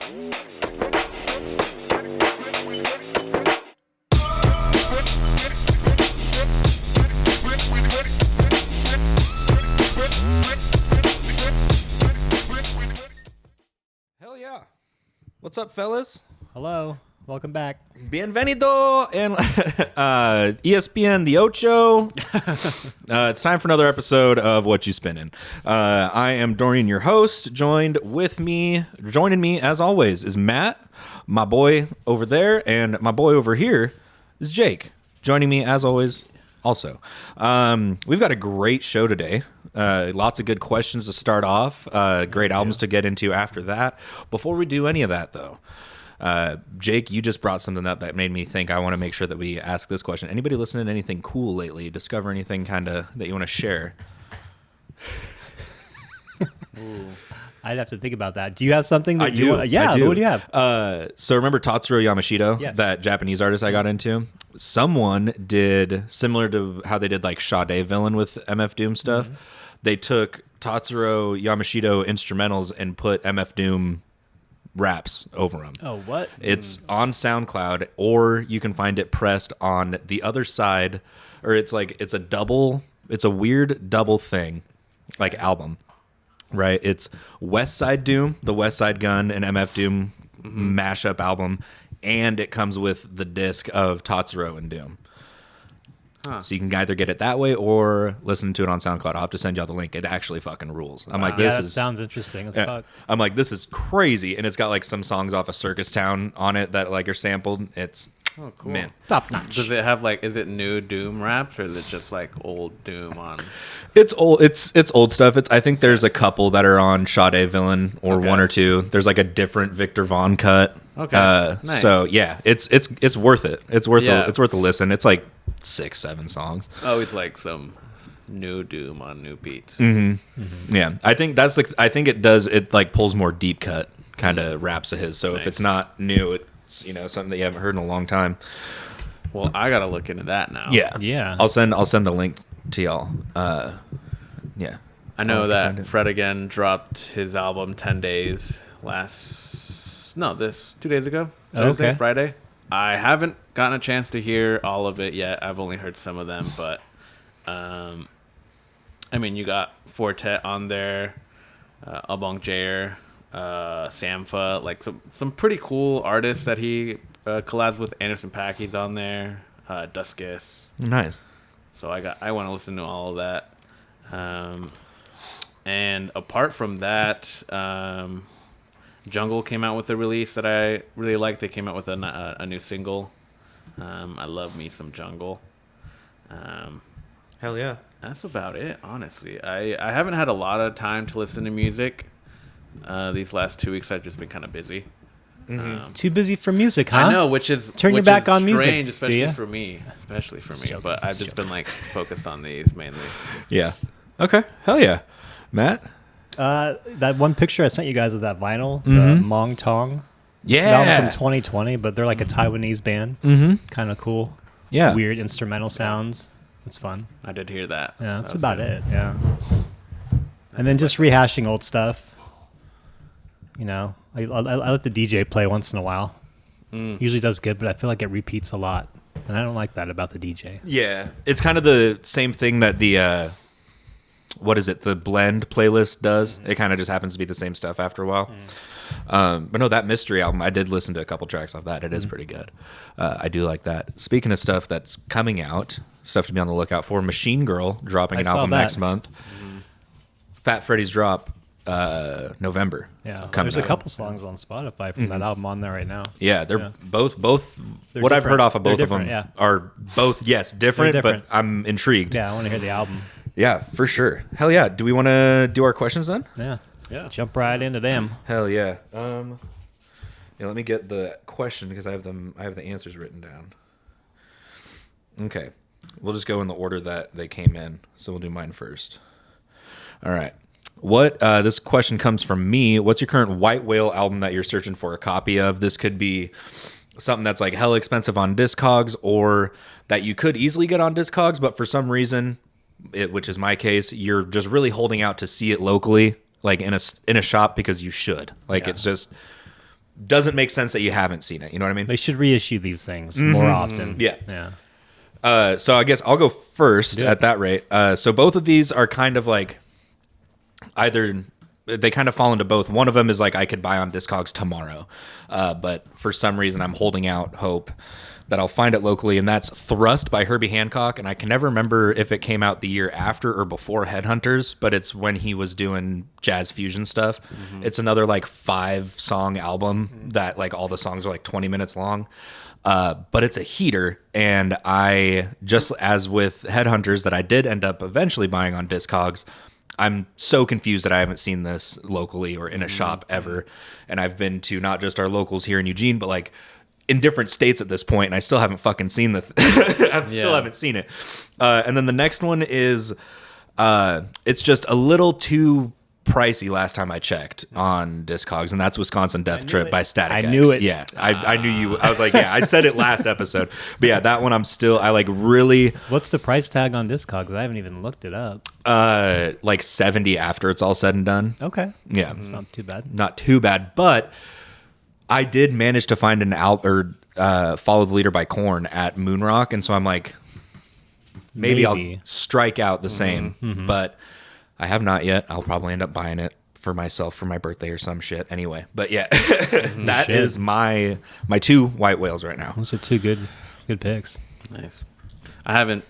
Hell yeah. What's up, fellas? Hello. Welcome back. Bienvenido and ESPN the Ocho. It's time for another episode of Whatchu Spinnin. I am Dorian, your host. Joining me as always is Matt, my boy over there, and my boy over here is Jake. Joining me as always also. We've got a great show today. Lots of good questions to start off. Great albums to get into after that. Before we do any of that, though, Jake, you just brought something up that made me think I want to make sure that we ask this question. Anybody listening to anything cool lately? Discover anything kind of that you want to share? Ooh. I'd have to think about that. Do you have something that I do. What do you have? So remember Tatsuro Yamashita, Yes. that Japanese artist I got into? Someone did similar to how they did like Sade Villain with MF Doom stuff. Mm-hmm. They took Tatsuro Yamashita instrumentals and put MF Doom raps over them. Oh, what? It's on SoundCloud, or you can find it pressed on the other side, or it's a weird double thing, like album, right? It's West Side Doom, the West Side Gun and MF Doom mashup album, and it comes with the disc of Tatsuro and Doom. Huh. So you can either get it that way or listen to it on SoundCloud. I'll have to send y'all the link. It actually fucking rules. I'm like, this sounds interesting as fuck. I'm like, this is crazy, and it's got like some songs off of Circus Town on it that like are sampled. It's cool. Man, top notch. Does it have like? Is it new Doom raps or is it just like old Doom on? It's old. It's old stuff. I think there's a couple that are on Sade Villain or one or two. There's like a different Victor Vaughn cut. Okay. Nice. So yeah, it's worth it. It's worth a listen. It's like 6-7 songs. Always like some new Doom on new beats. Mm-hmm. Mm-hmm. Yeah, I think it like pulls more deep cut kind of raps of his. So if it's not new, it's something that you haven't heard in a long time. Well, I gotta look into that now. Yeah. I'll send the link to y'all. Yeah. I know that Fred again dropped his album 10 days 2 days ago. Thursday, okay. Friday. I haven't gotten a chance to hear all of it yet. I've only heard some of them, but I mean, you got Fortet on there, Abong Jair, Sampha, like some pretty cool artists that he collabs with. Anderson .Paak's on there, Duskus. Nice. So I want to listen to all of that. And apart from that, Jungle came out with a release that I really liked. They came out with a new single. I love me some Jungle. Hell yeah. That's about it, honestly. I haven't had a lot of time to listen to music. These last 2 weeks I've just been kind of busy. Mm-hmm. Too busy for music, huh? I know, which is your back on strange, music, especially for me. Joking. But I've just been like focused on these mainly. Yeah. Okay. Hell yeah. Matt? That one picture I sent you guys of that vinyl, the Mong Tong. Yeah. It's an album from 2020, but they're like a Taiwanese band. Mm-hmm. Kind of cool. Yeah. Weird instrumental sounds. It's fun. I did hear that. Yeah, that's about it. Yeah. And then just rehashing old stuff. I let the DJ play once in a while. Usually does good, but I feel like it repeats a lot. And I don't like that about the DJ. Yeah. It's kind of the same thing that the the blend playlist does. It kind of just happens to be the same stuff after a while. But no, that Mystery album, I did listen to a couple tracks off that. It is pretty good. I do like that. Speaking of stuff that's coming out, stuff to be on the lookout for, Machine Girl dropping an album next month. Fat Freddy's drop November. Yeah, there's a couple songs on Spotify from that album on there right now. Yeah, they're both what I've heard off of both of them are both different, but I'm intrigued. Yeah, I want to hear the album. Yeah, for sure. Hell yeah. Do we want to do our questions then? Yeah. Jump right into them. Hell yeah. Let me get the question because I have the answers written down. Okay. We'll just go in the order that they came in. So we'll do mine first. All right. This question comes from me. What's your current White Whale album that you're searching for a copy of? This could be something that's like hella expensive on Discogs, or that you could easily get on Discogs, but for some reason, which is my case, you're just really holding out to see it locally, like in a shop, because you should. Like, it's just, doesn't make sense that you haven't seen it. You know what I mean? They should reissue these things more often. Yeah. Yeah. So I guess I'll go first at that rate. So both of these are kind of like either they kind of fall into both. One of them is like I could buy on Discogs tomorrow, but for some reason I'm holding out hope that I'll find it locally, and that's Thrust by Herbie Hancock. And I can never remember if it came out the year after or before Headhunters, but it's when he was doing jazz fusion stuff. It's another like 5-song album that like all the songs are like 20 minutes long. But it's a heater, and I, just as with Headhunters that I did end up eventually buying on Discogs, I'm so confused that I haven't seen this locally or in a shop ever. And I've been to not just our locals here in Eugene, but like in different states at this point, and I still haven't fucking seen still haven't seen it. And then the next one is, it's just a little too pricey last time I checked on Discogs, and that's Wisconsin Death Trip by Static X. I knew it. Yeah, I knew you. I was like, yeah, I said it last episode. But yeah, that one I like really... What's the price tag on Discogs? I haven't even looked it up. Like 70 after it's all said and done. Okay. Yeah. It's not too bad. Not too bad, but I did manage to find an Follow the Leader by Korn at Moonrock, and so I'm like, maybe I'll strike out the same, but I have not yet. I'll probably end up buying it for myself for my birthday or some shit anyway. But yeah, that is my 2 white whales right now. Those are 2 good picks. Nice. I haven't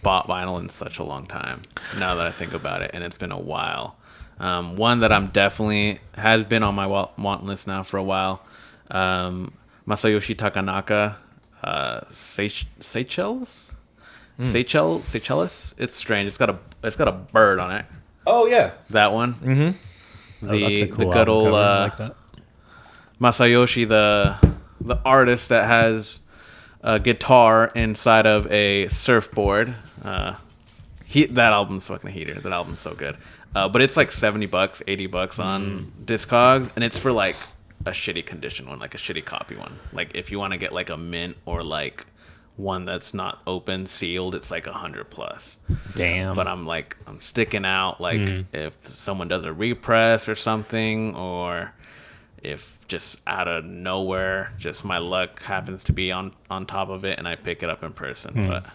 bought vinyl in such a long time, now that I think about it, and it's been a while. One that I'm definitely has been on my want list now for a while. Masayoshi Takanaka, Seychelles. It's strange. It's got a bird on it. Oh yeah, that one. Mm-hmm. That's a cool the good old like that. Masayoshi, the artist that has a guitar inside of a surfboard. That album's fucking a heater. That album's so good. But it's like $70, $80 on Discogs, and it's for like a shitty condition one, like a shitty copy one. Like if you want to get like a mint or like one that's not open sealed, it's like $100+. Damn. But I'm sticking out. Like if someone does a repress or something, or if just out of nowhere, just my luck happens to be on top of it, and I pick it up in person. But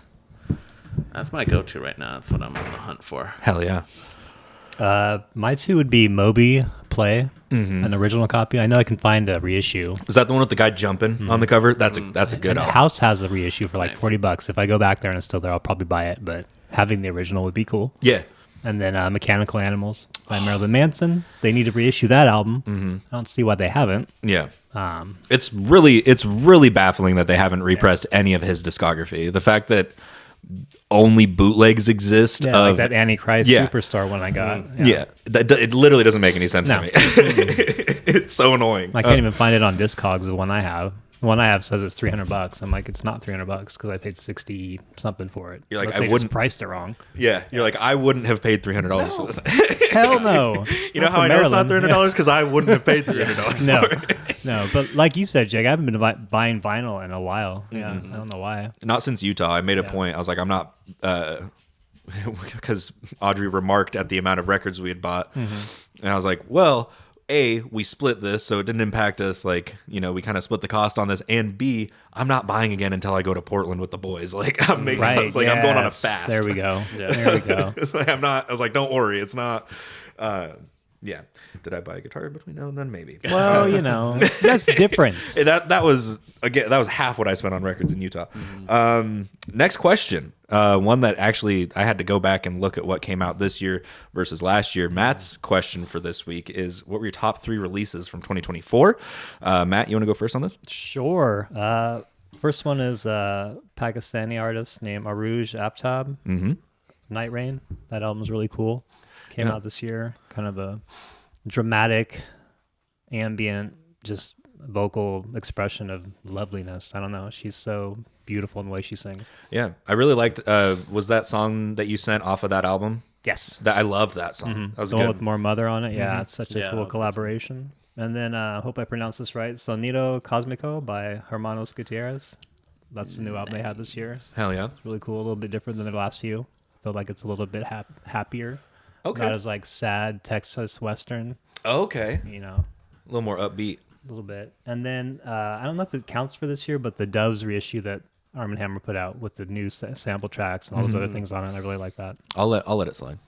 that's my go-to right now. That's what I'm on the hunt for. Hell yeah. My 2 would be Moby Play, an original copy. I know I can find a reissue. Is that the one with the guy jumping on the cover? That's a good And album. House has a reissue for like $40. If I go back there and it's still there, I'll probably buy it. But having the original would be cool. Yeah. And then Mechanical Animals by Marilyn Manson. They need to reissue that album. I don't see why they haven't. Yeah. It's really baffling that they haven't repressed any of his discography. The fact that only bootlegs exist like that Antichrist Superstar one I got. It literally doesn't make any sense to me. It's so annoying. I can't even find it on Discogs, the one I have. The one I have says it's $300. I'm like, it's not $300 because I paid 60 something for it. You're like, I wouldn't priced it wrong. Yeah, you're like, I wouldn't have paid $300 for this. Hell no. You know how I know it's not $300? Because I wouldn't have paid $300 No, for it. no. But like you said, Jake, I haven't been buying vinyl in a while. Yeah, I don't know why. Not since Utah. I made a point. I was like, I'm not, because Audrey remarked at the amount of records we had bought, and I was like, well, A, we split this, so it didn't impact us. Like, we kind of split the cost on this. And B, I'm not buying again until I go to Portland with the boys. Like, I'm making, I'm going on a fast. There we go. There we go. It's like, I was like, don't worry. It's not, yeah. Did I buy a guitar between now and then? Maybe. Well, that's different. That was half what I spent on records in Utah. Next question. One that actually I had to go back and look at what came out this year versus last year. Matt's question for this week is, what were your top 3 releases from 2024? Matt, you want to go first on this? Sure. First one is a Pakistani artist named Aruj Aftab. Night Rain. That album's really cool. Came out this year. Kind of a dramatic, ambient, just vocal expression of loveliness. I don't know. She's so beautiful in the way she sings. Yeah, I really liked. Was that song that you sent off of that album? Yes. I love that song. That was the one good. with More Mother on it. Yeah, it's such a cool collaboration. And then I hope I pronounce this right. Sonido Cosmico by Hermanos Gutierrez. That's the new album they had this year. Hell yeah. It's really cool. A little bit different than the last few. I feel like it's a little bit happier. Okay. Not as like sad Texas Western. Okay. A little more upbeat. little bit. And then I don't know if it counts for this year, but the Doves reissue that Arm & Hammer put out with the new sample tracks and all those other things on it, I really like that. I'll let it slide.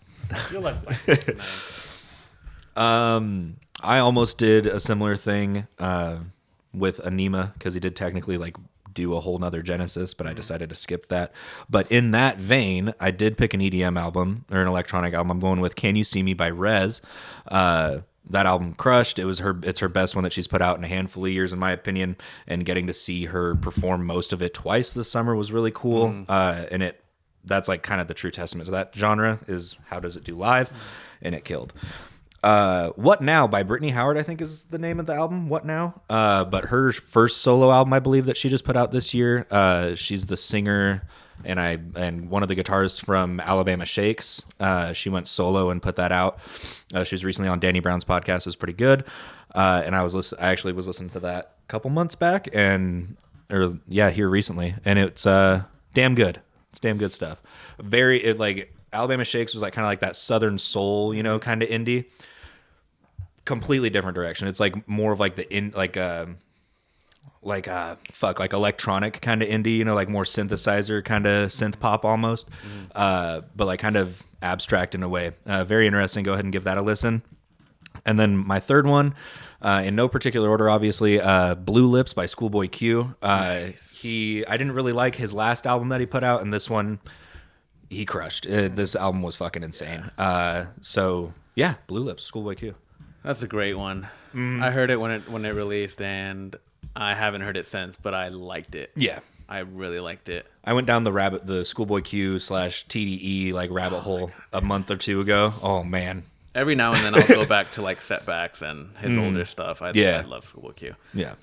You'll let it slide. I almost did a similar thing with Anima because he did technically like do a whole nother Genesis, but I decided to skip that. But in that vein, I did pick an EDM album or an electronic album. I'm going with Can You See Me by Rez. That album crushed. It's her best one that she's put out in a handful of years, in my opinion. And getting to see her perform most of it twice this summer was really cool. And that's like kind of the true testament to that genre is how does it do live, and it killed. What Now by Brittany Howard, I think is the name of the album. What Now? But her first solo album, I believe, that she just put out this year. She's the singer and one of the guitarists from Alabama Shakes. She went solo and put that out. She was recently on Danny Brown's podcast. It was pretty good. And I actually was listening to that a couple months back here recently, and it's damn good. It's damn good stuff. Alabama Shakes was like kind of like that Southern soul, kind of indie. Completely different direction. It's like more of like electronic kind of indie, like more synthesizer kind of synth pop almost, but like kind of abstract in a way. Very interesting. Go ahead and give that a listen. And then my third one, in no particular order, obviously, Blue Lips by Schoolboy Q. I didn't really like his last album that he put out, and this one he crushed. This album was fucking insane. So yeah, Blue Lips, Schoolboy Q. That's a great one. I heard it when it released, and I haven't heard it since, but I liked it. Yeah. I really liked it. I went down the Schoolboy Q / TDE like rabbit hole a month or two ago. Oh man. Every now and then I'll go back to like Setbacks and his older stuff. I love Schoolboy Q. Yeah.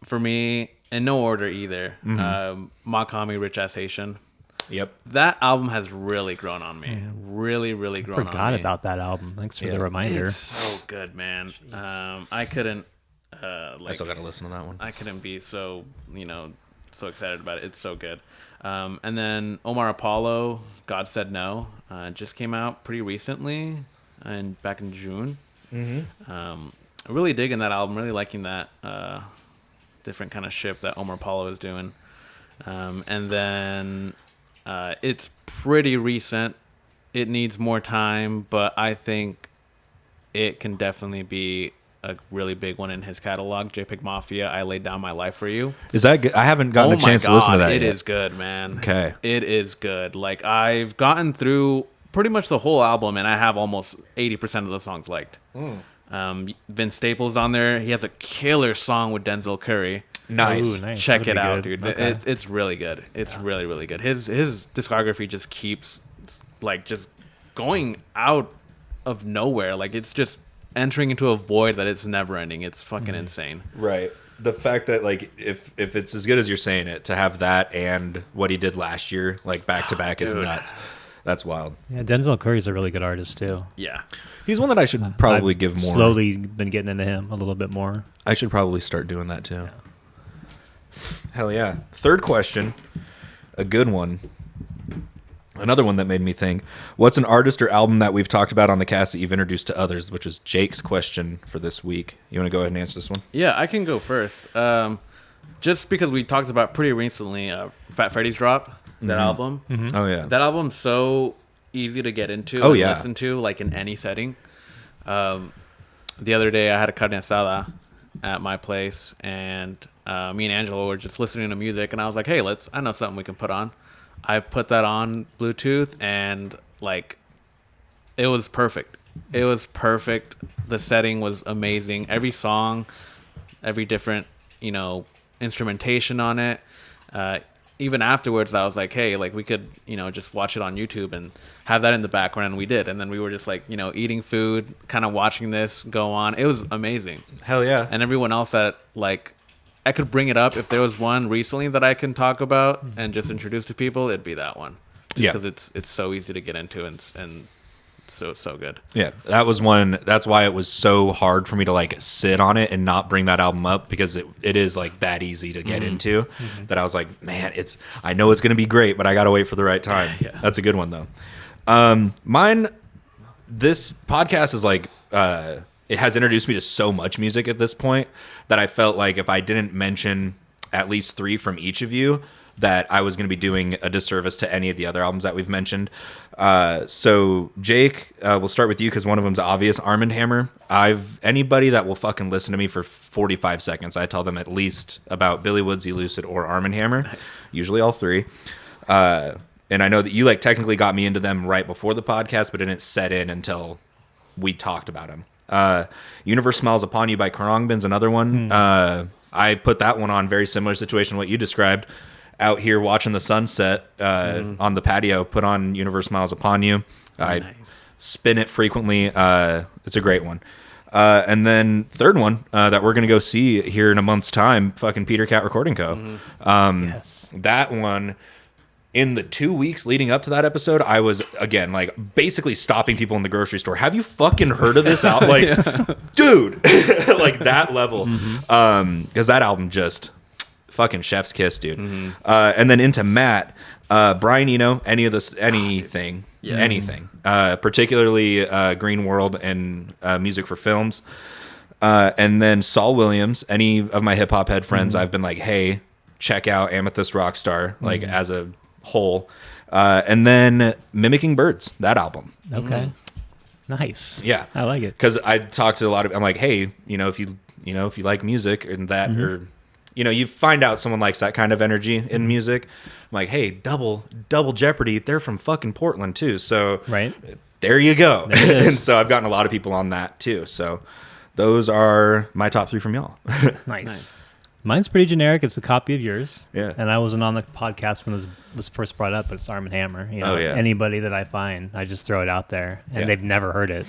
For me, in no order either, Makami, Rich Ass Haitian. Yep. That album has really grown on me. Really, really grown on me. Forgot about that album. Thanks for the reminder. It's so good, man. I couldn't. I still got to listen to that one. I couldn't be so so excited about it. It's so good. And then Omar Apollo, God Said No, just came out pretty recently, and back in June. Really digging that album. Really liking that different kind of shift that Omar Apollo is doing. And then it's pretty recent. It needs more time, but I think it can definitely be a really big one in his catalog. JPEG Mafia, I Laid Down My Life For You. Is that good? I haven't gotten a chance to listen to that yet. It is good, man. Okay. It is good. Like, I've gotten through pretty much the whole album, and I have almost 80% of the songs liked. Vince Staples on there. He has a killer song with Denzel Curry. Nice. Ooh, nice. Check it That'd be out, good. dude. Okay. It's really good. It's really, really good. His discography just keeps like just going out of nowhere. Like, it's just entering into a void that it's never ending. It's fucking insane. Right. The fact that like if it's as good as you're saying it, to have that and what he did last year like back to back is nuts. That's wild. Yeah, Denzel Curry's a really good artist too. Yeah. He's one that I should probably I've give more. Slowly been getting into him a little bit more. I should probably start doing that too. Hell yeah. Third question, a good one. Another one that made me think, what's an artist or album that we've talked about on the cast that you've introduced to others, which is Jake's question for this week. You want to go ahead and answer this one? Yeah, I can go first. Just because we talked about pretty recently, Fat Freddy's drop, that album. Oh, yeah. That album's so easy to get into and listen to, like in any setting. The other day, I had a carne asada at my place, and me and Angela were just listening to music, and I was like, hey, I know something we can put on. I put that on Bluetooth, and like, it was perfect. It was perfect. The setting was amazing. Every song, every different, instrumentation on it. Even afterwards, I was like, hey, like we could, just watch it on YouTube and have that in the background. And we did. And then we were just like, eating food, kind of watching this go on. It was amazing. Hell yeah. And everyone else that like, I could bring it up if there was one recently that I can talk about and just introduce to people. It'd be that one, because it's so easy to get into and so good. Yeah, that was one. That's why it was so hard for me to like sit on it and not bring that album up, because it is like that easy to get into. That I was like, man, I know it's gonna be great, but I gotta wait for the right time. Yeah. That's a good one though. Mine. This podcast is like it has introduced me to so much music at this point that I felt like if I didn't mention at least 3 from each of you, that I was going to be doing a disservice to any of the other albums that we've mentioned. So Jake, we'll start with you because one of them's obvious. Arm & Hammer. Anybody that will fucking listen to me for 45 seconds, I tell them at least about Billy Woodsy Lucid or Arm & Hammer. Nice. Usually all 3. And I know that you like technically got me into them right before the podcast, but didn't set in until we talked about them. Universe Smiles Upon You by Khruangbin's another one. I put that one on, very similar situation to what you described. Out here watching the sunset on the patio, put on Universe Smiles Upon You. I spin it frequently. It's a great one. And then third one that we're going to go see here in a month's time, fucking Peter Cat Recording Co. Yes. That one, in the 2 weeks leading up to that episode, I was, again, like, basically stopping people in the grocery store. Have you fucking heard of this album? Like, dude! Like, that level. Because that album just... fucking chef's kiss, dude. And then into Matt, Brian Eno, anything, particularly Green World and music for films. And then Saul Williams, any of my hip hop head friends, I've been like, hey, check out Amethyst Rockstar, like as a whole. And then Mimicking Birds, that album. Okay. Nice. Yeah. I like it. Because I talked to I'm like, hey, if you like music and that, or you find out someone likes that kind of energy in music. I'm like, hey, double Jeopardy. They're from fucking Portland too. So there you go. There it is. And so I've gotten a lot of people on that too. So those are my top 3 from y'all. Nice. Mine's pretty generic. It's a copy of yours. Yeah. And I wasn't on the podcast when this was first brought up, but it's Arm & Hammer. Anybody that I find, I just throw it out there, and they've never heard it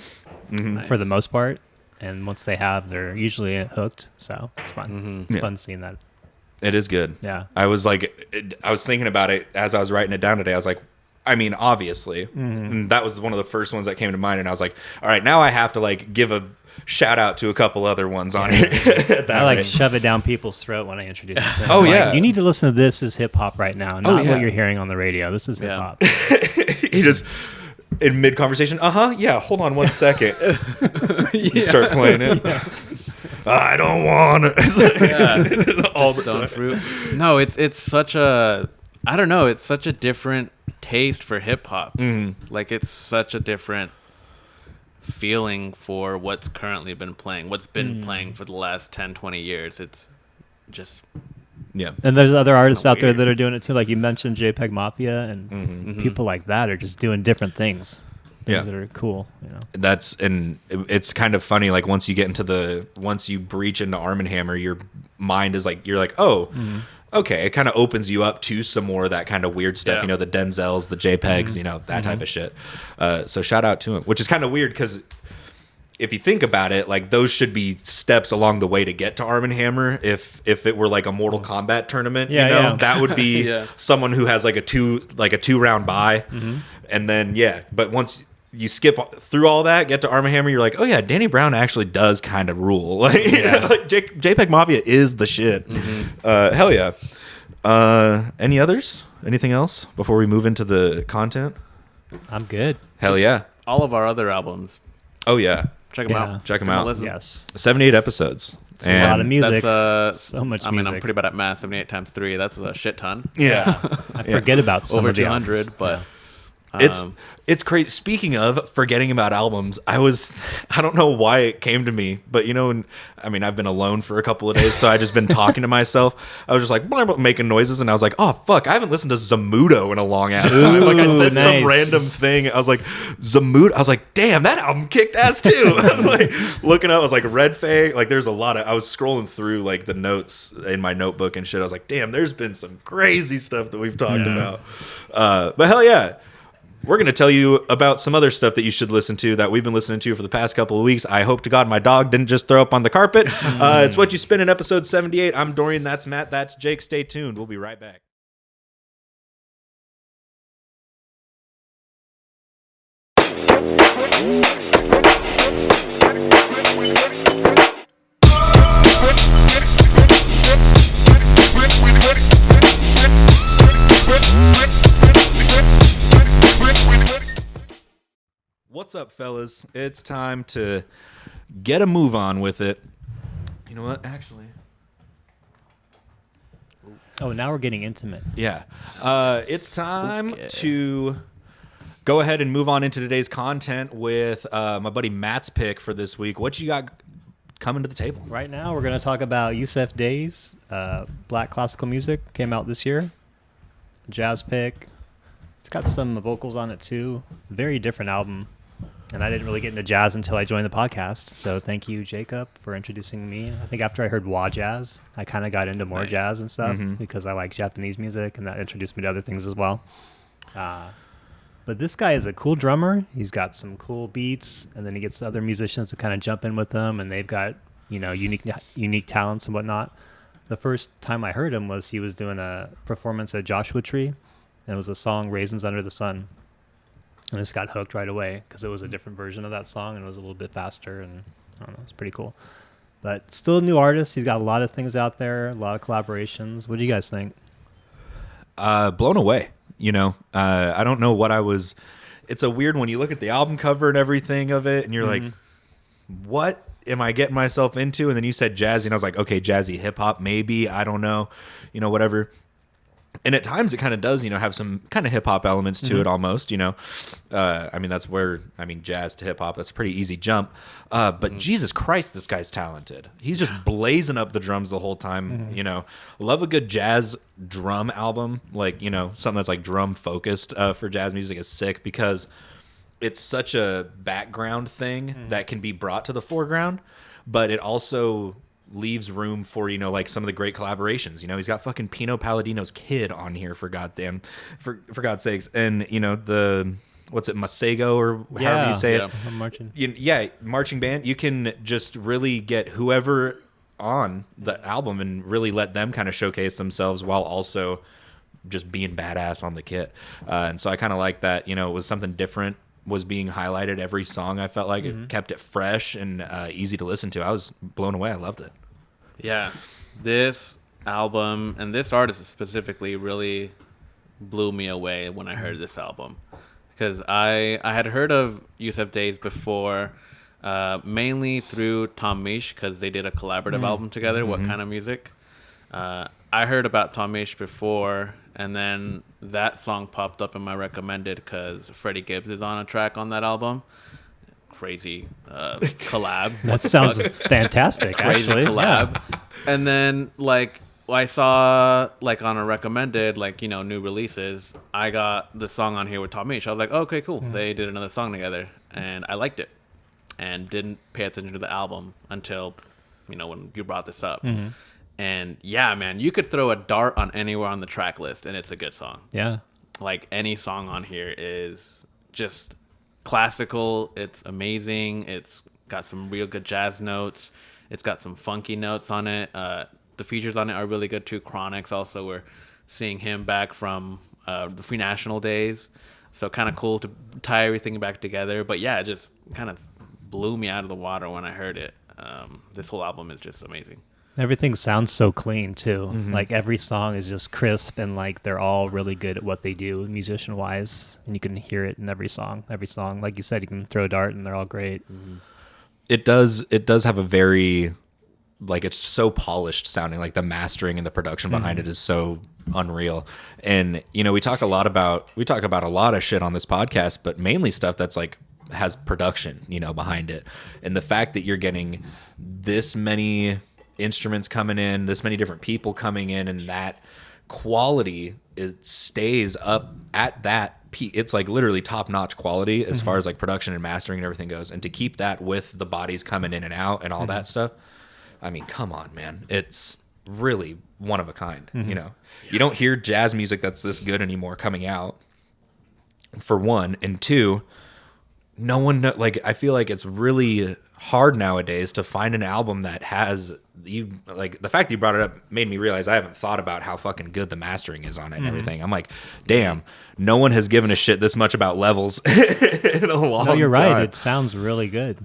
for the most part. And once they have, they're usually hooked. So it's fun. It's fun seeing that. It is good. Yeah. I was thinking about it as I was writing it down today. I was like, I mean, obviously, and that was one of the first ones that came to mind. And I was like, all right, now I have to like give a shout out to a couple other ones on here. I shove it down people's throat when I introduce it. Oh, yeah. You need to listen to this as hip hop right now, not what you're hearing on the radio. This is hip hop. He just... in mid-conversation, hold on 1 second. You start playing it. I don't want it. All the stone fruit. No, it's such a... I don't know. It's such a different taste for hip-hop. Like, it's such a different feeling for what's currently been playing. What's been playing for the last 10, 20 years. It's just... Yeah. And there's other artists out there that are doing it too. Like you mentioned JPEG Mafia and people like that are just doing different things. Things that are cool. And it's kind of funny. Like once you breach into Arm & Hammer, your mind is like, you're like, oh, okay. It kind of opens you up to some more of that kind of weird stuff, the Denzels, the JPEGs, that type of shit. So shout out to him, which is kind of weird because if you think about it, like those should be steps along the way to get to Arm & Hammer. If it were like a Mortal Kombat tournament, that would be someone who has like a 2-round bye. And then, but once you skip through all that, get to Arm & Hammer, you're like, oh yeah, Danny Brown actually does kind of rule. Like, like JPEG Mafia is the shit. Hell yeah. Any others? Anything else before we move into the content? I'm good. Hell yeah. All of our other albums. Oh yeah. Check them out. Check them out. Listen. Yes. 78 episodes. It's a lot of music. That's so much music. I mean, I'm pretty bad at math. 78 times 3. That's a shit ton. Yeah. I forget about some over of the 200, albums. but... It's crazy. Speaking of forgetting about albums, I don't know why it came to me, but I've been alone for a couple of days, so I just been talking to myself. I was just like blah, blah, making noises, and I was like, oh fuck, I haven't listened to Zamudo in a long ass time. Like I said some random thing. I was like, Zamudo. I was like, damn, that album kicked ass too. I was like looking up. I was like, Red Fang. Like there's a lot of. I was scrolling through like the notes in my notebook and shit. I was like, damn, there's been some crazy stuff that we've talked about. But hell yeah. We're going to tell you about some other stuff that you should listen to that we've been listening to for the past couple of weeks. I hope to God my dog didn't just throw up on the carpet. It's Whatchu Spinnin, episode 78. I'm Dorian. That's Matt. That's Jake. Stay tuned. We'll be right back. What's up, fellas? It's time to get a move on with it. You know what? Actually, Oh, now we're getting intimate. yeah. It's time to go ahead and move on into today's content with my buddy Matt's pick for this week. What you got coming to the table? Right now, we're going to talk about Yussef Days. Black classical music came out this year. Jazz pick. It's got some vocals on it too. Very different album. And I didn't really get into jazz until I joined the podcast. So thank you, Jacob, for introducing me. I think after I heard wah jazz, I kind of got into more jazz and stuff because I like Japanese music, and that introduced me to other things as well. But this guy is a cool drummer. He's got some cool beats, and then he gets other musicians to kind of jump in with him, and they've got, you know, unique talents and whatnot. The first time I heard him was he was doing a performance at Joshua Tree, and it was a song "Raisins Under the Sun," and I just got hooked right away because it was a different version of that song, and it was a little bit faster, and I don't know, it's pretty cool. But still a new artist. He's got a lot of things out there, a lot of collaborations. What do you guys think? Blown away. You know, I don't know what I was. It's a weird when you look at the album cover and everything of it, and you're like, what am I getting myself into? And then you said jazzy, and I was like, okay, jazzy hip hop, maybe. I don't know, you know, whatever. And at times it kind of does, you know, have some kind of hip hop elements to it almost, you know. I mean, that's where, I mean, jazz to hip hop, that's a pretty easy jump. But Jesus Christ, this guy's talented. He's just blazing up the drums the whole time, you know. Love a good jazz drum album, like, you know, something that's like drum focused for jazz music is sick because it's such a background thing that can be brought to the foreground, but it also leaves room for, you know, like some of the great collaborations. You know, he's got fucking Pino Palladino's kid on here for God's sakes. And, you know, the what's it, Masego or however you say it. Marching band. You can just really get whoever on the album and really let them kind of showcase themselves while also just being badass on the kit. And so I kind of like that, you know, it was something different was being highlighted every song. I felt like it kept it fresh and easy to listen to. I was blown away. I loved it. Yeah, this album and this artist specifically really blew me away when I heard this album because I had heard of Yussef Days before, mainly through Tom Misch because they did a collaborative album together. What Kind of Music? I heard about Tom Misch before, and then that song popped up in my recommended because Freddie Gibbs is on a track on that album. Crazy collab. That sounds fantastic, Crazy actually. collab. Yeah. And then, like, I saw, like, on a recommended, like, you know, new releases, I got the song on here with Tom Misch. I was like, oh, okay, cool. They did another song together, and I liked it and didn't pay attention to the album until, you know, when you brought this up. And yeah, man, you could throw a dart on anywhere on the track list and it's a good song. Yeah. Like any song on here is just classical. It's amazing. It's got some real good jazz notes. It's got some funky notes on it. The features on it are really good too. Chronix also, we're seeing him back from the Free National days. So kind of cool to tie everything back together. But yeah, it just kind of blew me out of the water when I heard it. This whole album is just amazing. Everything sounds so clean too. Like every song is just crisp and like they're all really good at what they do musician wise, and you can hear it in every song. Like you said, you can throw a dart and they're all great. It does have a very, like, it's so polished sounding. Like the mastering and the production behind it is so unreal. And you know, we talk about a lot of shit on this podcast, but mainly stuff that's like has production, you know, behind it. And the fact that you're getting this many instruments coming in, this many different people coming in, and that quality stays up at that peak. It's like literally top-notch quality as far as like production and mastering and everything goes. And to keep that with the bodies coming in and out and all that stuff, I mean, come on, man. It's really one of a kind. You know, you don't hear jazz music that's this good anymore coming out, for one. And two, no one like, I feel like it's really hard nowadays to find an album that has you, like, the fact that you brought it up made me realize I haven't thought about how fucking good the mastering is on it and everything. I'm like, damn, no one has given a shit this much about levels in a long time. No, you're right. It sounds really good.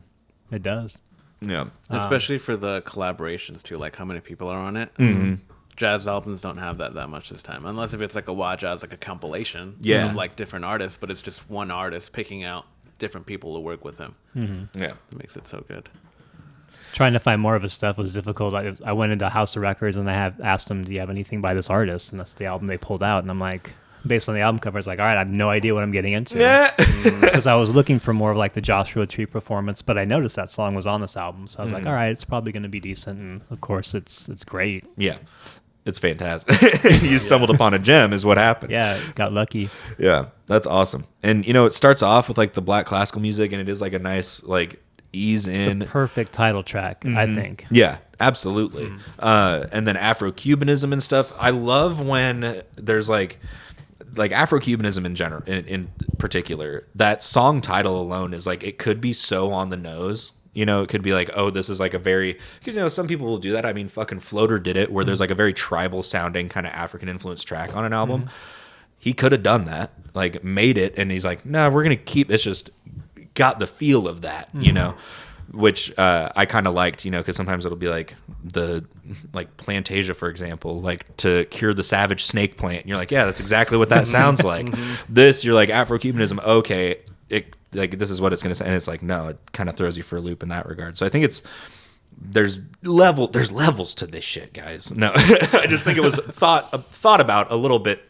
It does. Yeah. Especially for the collaborations too, like how many people are on it. Jazz albums don't have that much this time, unless if it's like a wah jazz, like a compilation of like different artists, but it's just one artist picking out different people to work with him. Yeah. It makes it so good. Trying to find more of his stuff was difficult. I went into House of Records and I asked them, do you have anything by this artist? And that's the album they pulled out. And I'm like, based on the album cover, it's like, all right, I have no idea what I'm getting into. Because I was looking for more of like the Joshua Tree performance, but I noticed that song was on this album. So I was like, all right, it's probably going to be decent. And of course, it's great. Yeah. It's fantastic. You stumbled upon a gem is what happened. Yeah, got lucky. Yeah, that's awesome. And, it starts off with like the black classical music, and it is like a nice like ease in. The perfect title track, I think. Yeah, absolutely. And then Afro-Cubanism and stuff. I love when there's like Afro-Cubanism in general, in particular, that song title alone is like, it could be so on the nose. It could be like, oh, this is like a very, because, some people will do that. I mean, fucking Floater did it, where there's like a very tribal sounding kind of African influenced track on an album. He could have done that, like made it. And he's like, no, we're going to keep, it's just got the feel of that, which I kind of liked, because sometimes it'll be like like Plantasia, for example, like to cure the savage snake plant. And you're like, yeah, that's exactly what that sounds like. This, you're like Afro-Cubanism. Okay. Like this is what it's going to say, and it's like, no, it kind of throws you for a loop in that regard. So I think there's levels to this shit, guys. No, I just think it was thought about a little bit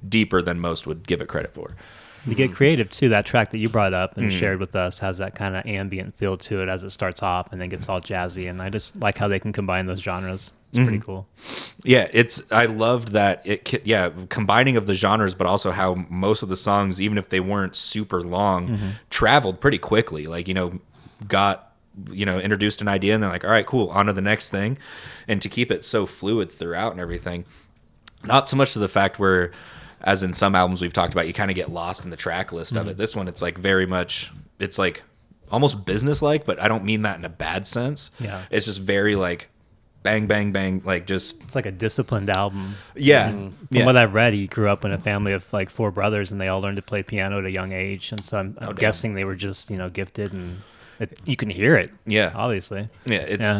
deeper than most would give it credit for. To get creative too, that track that you brought up and shared with us has that kind of ambient feel to it as it starts off and then gets all jazzy, and I just like how they can combine those genres. It's pretty cool. Yeah, I loved that combining of the genres, but also how most of the songs, even if they weren't super long, traveled pretty quickly. Like, got introduced an idea and they're like, all right, cool, on to the next thing. And to keep it so fluid throughout and everything, not so much to the fact where, as in some albums we've talked about, you kind of get lost in the track list of it. This one, it's like very much, it's like almost business-like, but I don't mean that in a bad sense. Yeah. It's just very like bang, bang, bang, like just... It's like a disciplined album. Yeah. From what I've read, he grew up in a family of like 4 brothers, and they all learned to play piano at a young age. And so I'm guessing they were just, gifted, and you can hear it. Yeah. Obviously. Yeah, it's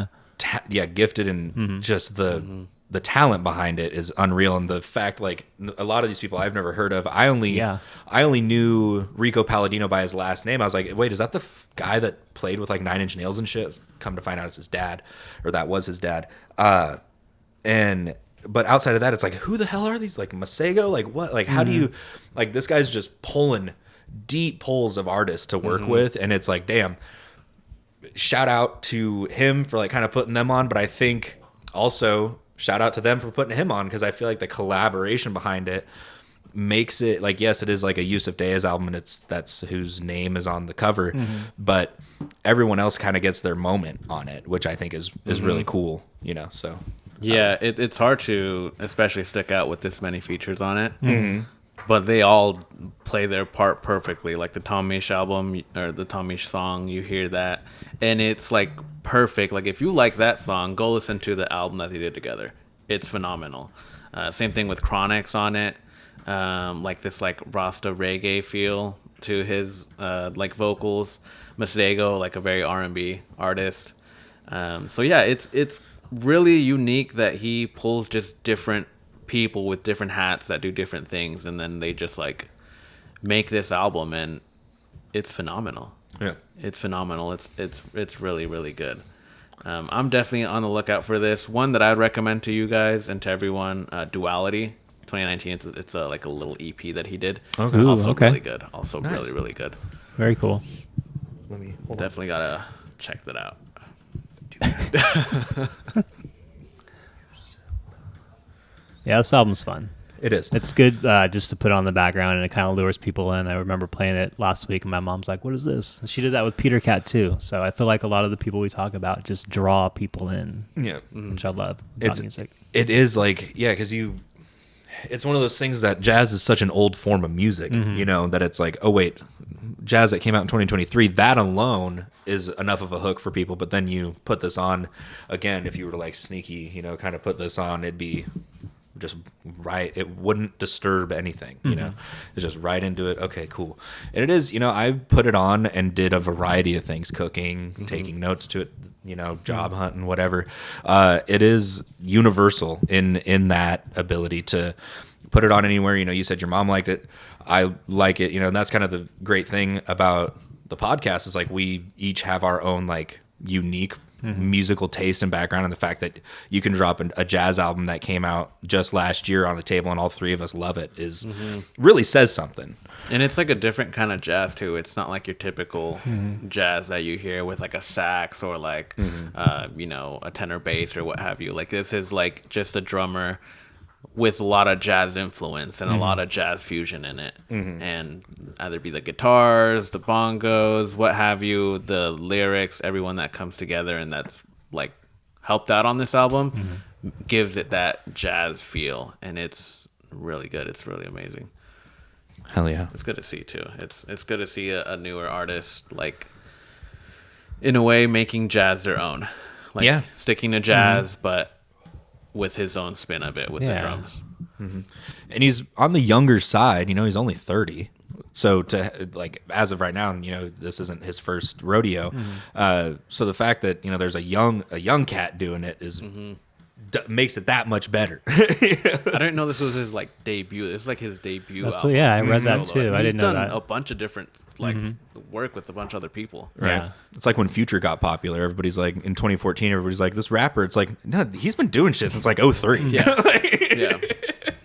gifted, and just the talent behind it is unreal. And the fact, like, a lot of these people I've never heard of. I only knew Rico Palladino by his last name. I was like, wait, is that the guy that played with like 9 Inch Nails and shit? Come to find out it's his dad, or that was his dad. But outside of that, it's like, who the hell are these? Like Masego? Like what? Like how do you, like, this guy's just pulling deep pulls of artists to work with, and it's like, damn, shout out to him for like kind of putting them on, but I think also shout out to them for putting him on, because I feel like the collaboration behind it makes it like, yes, it is like a Yussef Diaz album, and that's whose name is on the cover, but everyone else kind of gets their moment on it, which I think is really cool, so. Yeah, it's hard to especially stick out with this many features on it, but they all play their part perfectly. Like the Tom Misch album, or the Tom Misch song, you hear that, and it's like perfect. Like if you like that song, go listen to the album that they did together. It's phenomenal. Same thing with Chronix on it. Like this like Rasta reggae feel to his like vocals. Masego, like a very R&B artist. So yeah, it's really unique that he pulls just different people with different hats that do different things, and then they just like make this album, and it's phenomenal. Yeah, it's phenomenal. It's really, really good. I'm definitely on the lookout for this one. That I'd recommend to you guys and to everyone, Duality 2019. It's like a little EP that he did. Okay. Also okay. really good. Also Nice. really, really good. Very cool. Let me hold Definitely gotta check that out. Yeah, this album's fun. It is. It's good just to put on the background, and it kind of lures people in. I remember playing it last week, and my mom's like, what is this? And she did that with Peter Cat, too. So I feel like a lot of the people we talk about just draw people in, Yeah. which I love about music. It is like, yeah, because it's one of those things that jazz is such an old form of music, that it's like, oh, wait, jazz that came out in 2023, that alone is enough of a hook for people. But then you put this on, again, if you were to like sneaky, kind of put this on, it'd be just right. It wouldn't disturb anything, It's just right into it. Okay, cool. And it is, I put it on and did a variety of things, cooking, taking notes to it, job hunting, whatever. It is universal in that ability to put it on anywhere. You said your mom liked it. I like it, and that's kind of the great thing about the podcast is like we each have our own like unique musical taste and background, and the fact that you can drop a jazz album that came out just last year on the table and all three of us love it is really says something. And it's like a different kind of jazz too. It's not like your typical jazz that you hear with like a sax or like a tenor bass or what have you. Like this is like just a drummer with a lot of jazz influence and a lot of jazz fusion in it. And either be the guitars, the bongos, what have you, the lyrics, everyone that comes together and that's like helped out on this album gives it that jazz feel, and it's really good. It's really amazing. Hell yeah. It's good to see too. It's good to see a newer artist like in a way making jazz their own. Like sticking to jazz but with his own spin of it with the drums. And he's on the younger side, he's only 30. So to like as of right now, this isn't his first rodeo. So the fact that there's a young cat doing it is makes it that much better. I didn't know this was his like debut. It's like his debut album. I read that too. I didn't know that. He's done a bunch of different like work with a bunch of other people. Right. Yeah. It's like when Future got popular, everybody's like in 2014, everybody's like, this rapper, it's like, no, he's been doing shit since like 03. Yeah,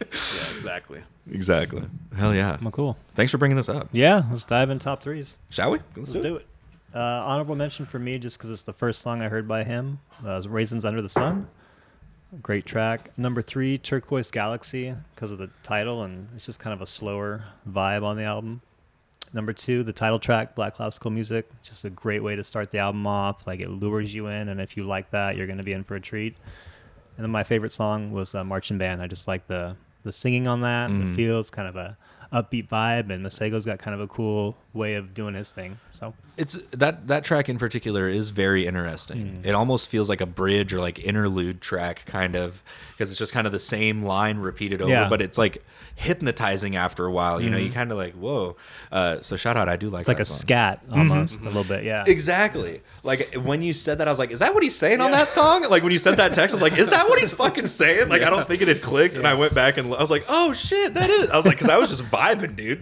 exactly. Exactly. Hell yeah. Well, cool. Thanks for bringing this up. Yeah, let's dive in top threes. Shall we? Let's do it. Honorable mention for me, just because it's the first song I heard by him, was Raisins Under the Sun. Great track. Number 3, Turquoise Galaxy, because of the title, and it's just kind of a slower vibe on the album. Number 2, the title track, Black Classical Music. Just a great way to start the album off. Like, it lures you in, and if you like that, you're going to be in for a treat. And then my favorite song was Marching Band. I just like the singing on that. The feel. It's kind of a upbeat vibe, and Masego's got kind of a cool way of doing his thing. So it's that track in particular is very interesting. It almost feels like a bridge or like interlude track kind of, because it's just kind of the same line repeated over, but it's like hypnotizing after a while. You kind of like, whoa. So shout out, I do like it's like that a song. scat almost a little bit. Yeah, exactly. Like when you said that, I was like, is that what he's saying on that song? Like when you sent that text, I was like, is that what he's fucking saying? Like I don't think it had clicked, and I went back and I was like, oh shit, that is. I was like, because I was just vibing, dude.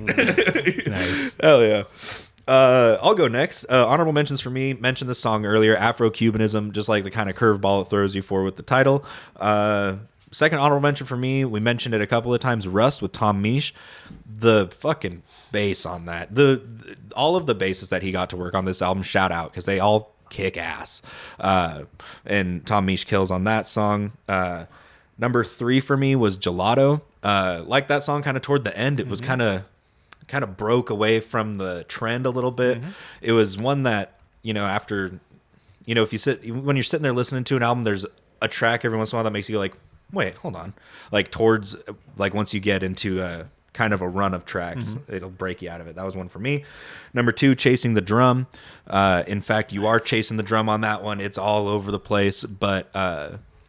Nice. Hell yeah. I'll go next. Honorable mentions for me. Mentioned this song earlier, Afro-Cubanism, just like the kind of curveball it throws you for with the title. Second honorable mention for me, we mentioned it a couple of times, Rust with Tom Misch. The fucking bass on that. All of the basses that he got to work on this album, shout out, because they all kick ass. And Tom Misch kills on that song. Number 3 for me was Gelato. Like that song kind of toward the end, it was kind of broke away from the trend a little bit. It was one that, after, if when you're sitting there listening to an album, there's a track every once in a while that makes you go like, wait, hold on. Like towards, like once you get into a kind of a run of tracks, it'll break you out of it. That was one for me. Number 2, Chasing the Drum. In fact, you are chasing the drum on that one. It's all over the place, but